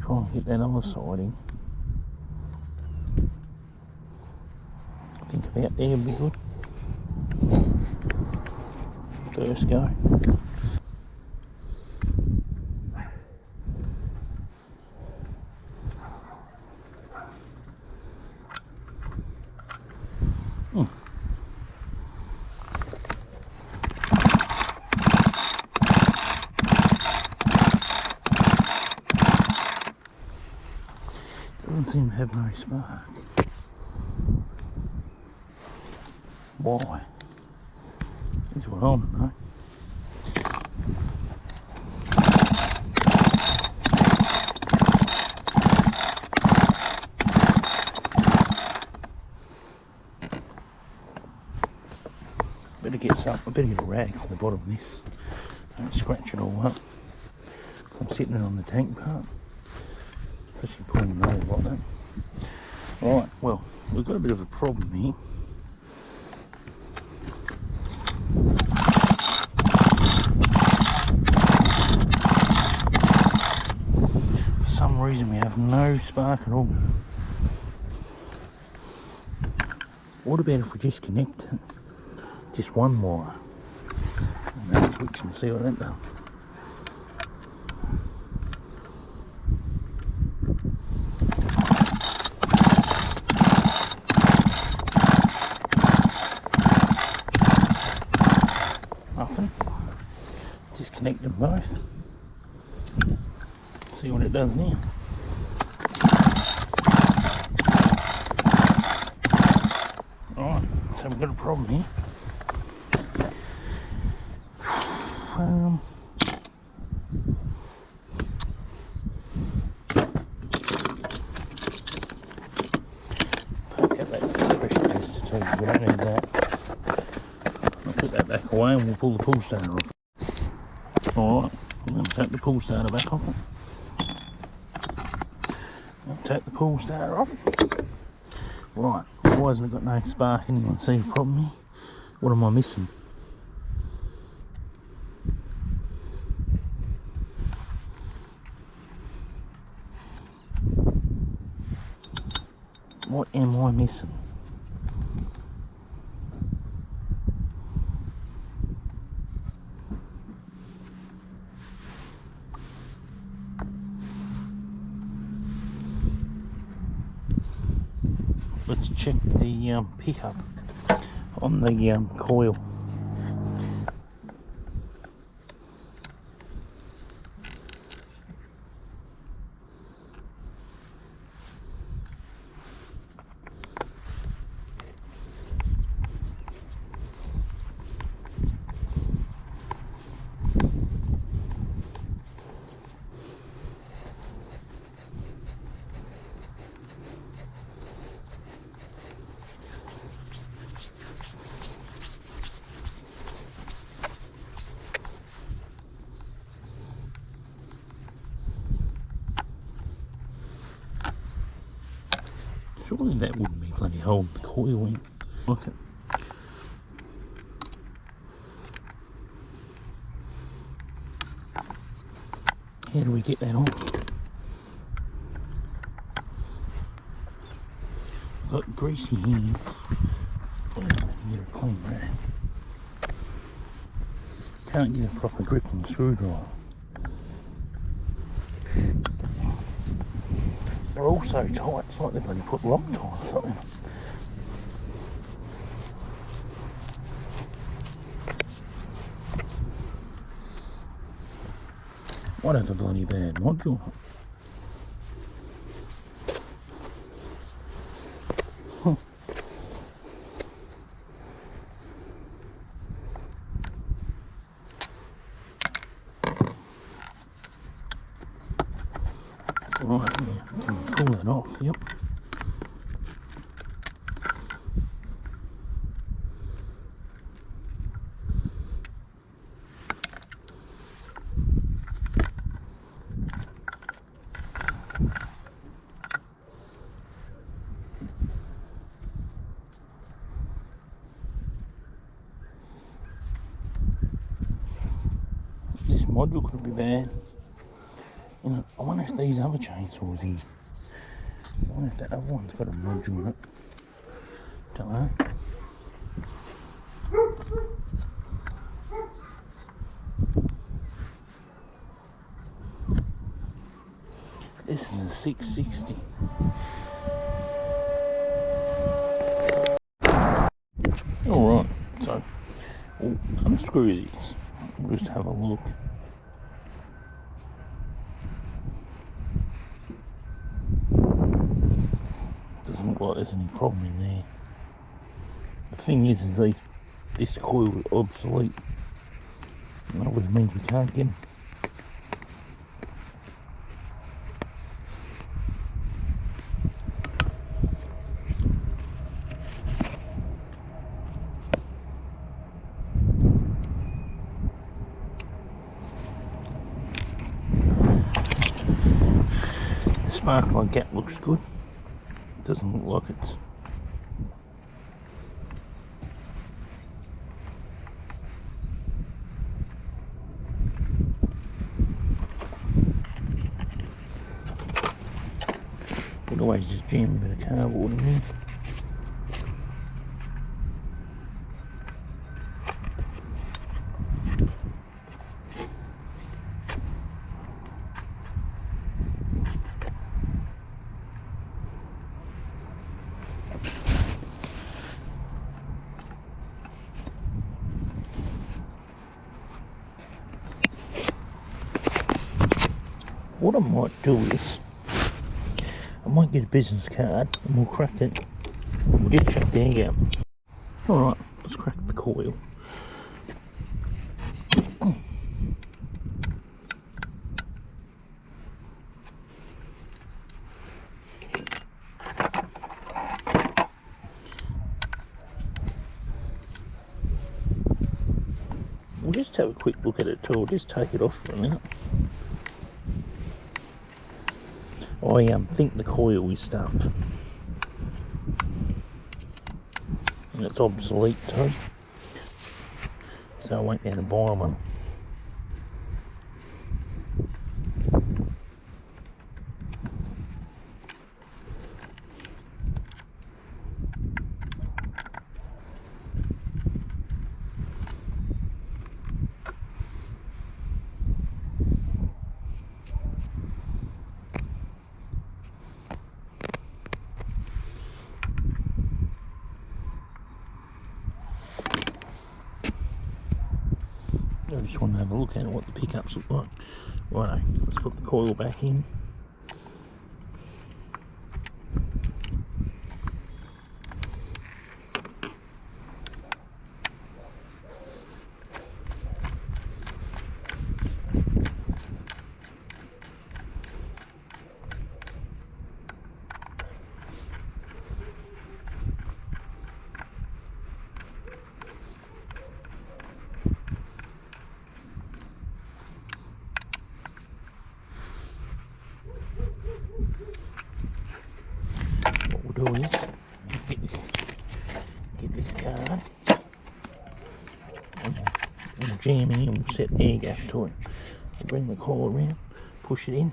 try and get that other side in. I think about there would be good. First go. Doesn't seem to have no spark. Why? That's what I want to know. Better get some. I better get a rag for the bottom of this. Don't scratch it all up. I'm sitting it on the tank part. Especially pulling the nose like that. Right, well, we've got a bit of a problem here. For some reason we have no spark at all. What about if we just connect it? Just one wire. And then switch and see what that does. Nothing. Disconnect them both. See what it does now. Alright, so we've got a problem here. Poke out that pressure tester too, we don't need that. I'll put that back away and we'll pull the pull starter off. Alright, I'm going to take the pull starter back off it. I'll take the pull starter off. Right, why hasn't it got no spark? Anyone see the problem here? What am I missing? What am I missing? Let's check the pickup on the coil. Surely that wouldn't be bloody holding the coil in. Look at. How do we get that off? I've got greasy hands. Let me get a clean rag. Can't get a proper grip on the screwdriver. They're all so tight, it's like they've bloody put Loctite or something. Might have a bloody bad module. Huh. Right, yeah, can pull that off, yep. This module could be bad. You know, I wonder if these other chainsaws here, I wonder if that other one's got a module in it. Don't know. This is a 660. Alright, so we'll unscrew these. We'll just have a look. Doesn't look like there's any problem in there. The thing is this coil is obsolete. And that really means we can't get them. The spark plug gap looks good. Doesn't look like it's could always just jam a bit of cardboard in here. What I might do is, I might get a business card and we'll crack it. We'll just check the egg out. Alright, let's crack the coil. We'll just have a quick look at it too. I'll just take it off for a minute. I think the coil is stuffed. And it's obsolete too. So I won't be able to buy one. I just want to have a look at what the pickups look like. Righto, let's put the coil back in. we'll do is get this card and we'll jam in and we'll set the air gap to it. We'll bring the coil around, push it in.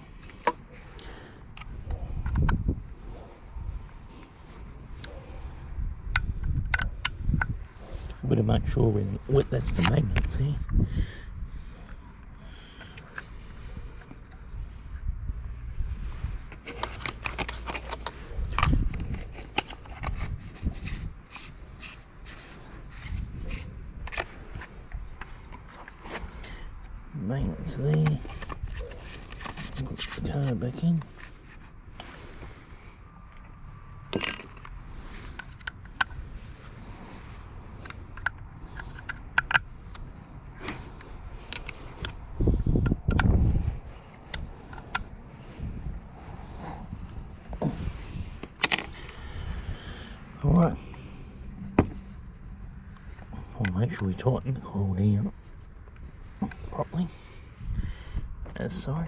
We better make sure we're wet. That's the magnets here. Magnets there. Put the card back in. Alright, we'll make sure we tighten the coil down properly, as so.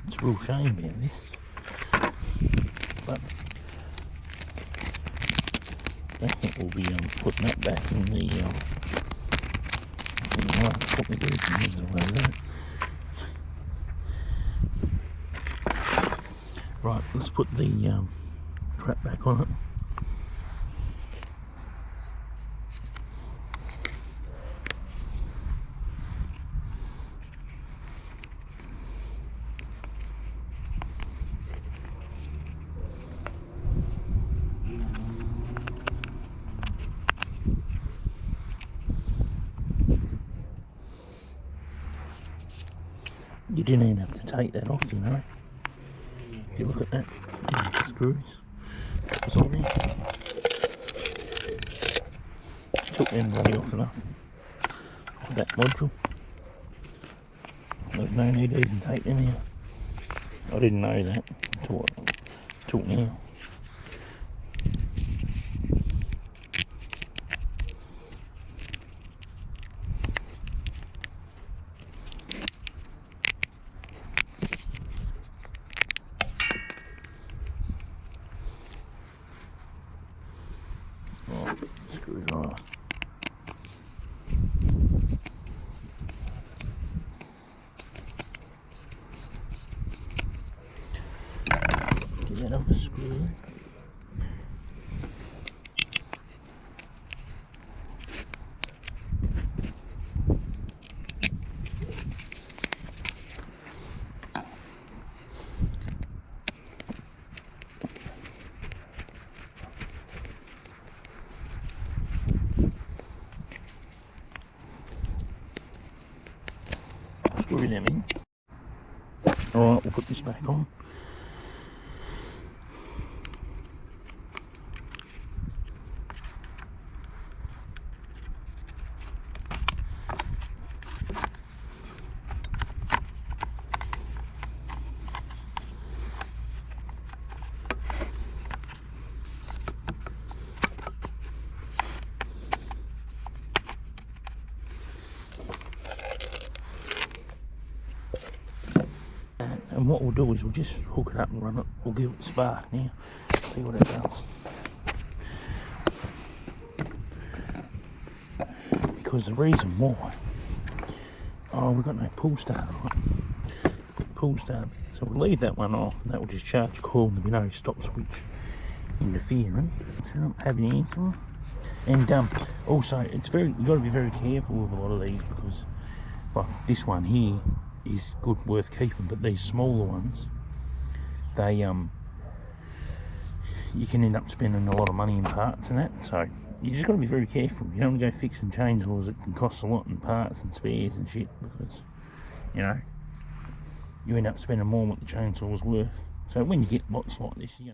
It's a real shame about this, but I think we'll be putting that back in the put my greasing heads away there. Right, let's put the trap back on it. You didn't even have to take that off, you know. If you look at that, the screws, that was on there. Took them bloody off enough. Off that module. There's no need to even take them out. I didn't know that until now. Screws off. Get that off the screw. Screw them in. Alright, we'll put this back on. And what we'll do is we'll just hook it up and run it. We'll give it a spark now, see what it does. Because the reason why, we've got no pull starter, right? Put pull starter. So we'll leave that one off, and that will just charge the coil, and there'll be no stop switch interfering. So I don't have any answer. And also, it's you've got to be very careful with a lot of these, because like this one here is good, worth keeping, but these smaller ones, they you can end up spending a lot of money in parts and that, so you just got to be very careful. You don't want to go fixing chainsaws. It can cost a lot in parts and spares and shit, because you know you end up spending more than what the chainsaw's worth. So when you get lots like this, you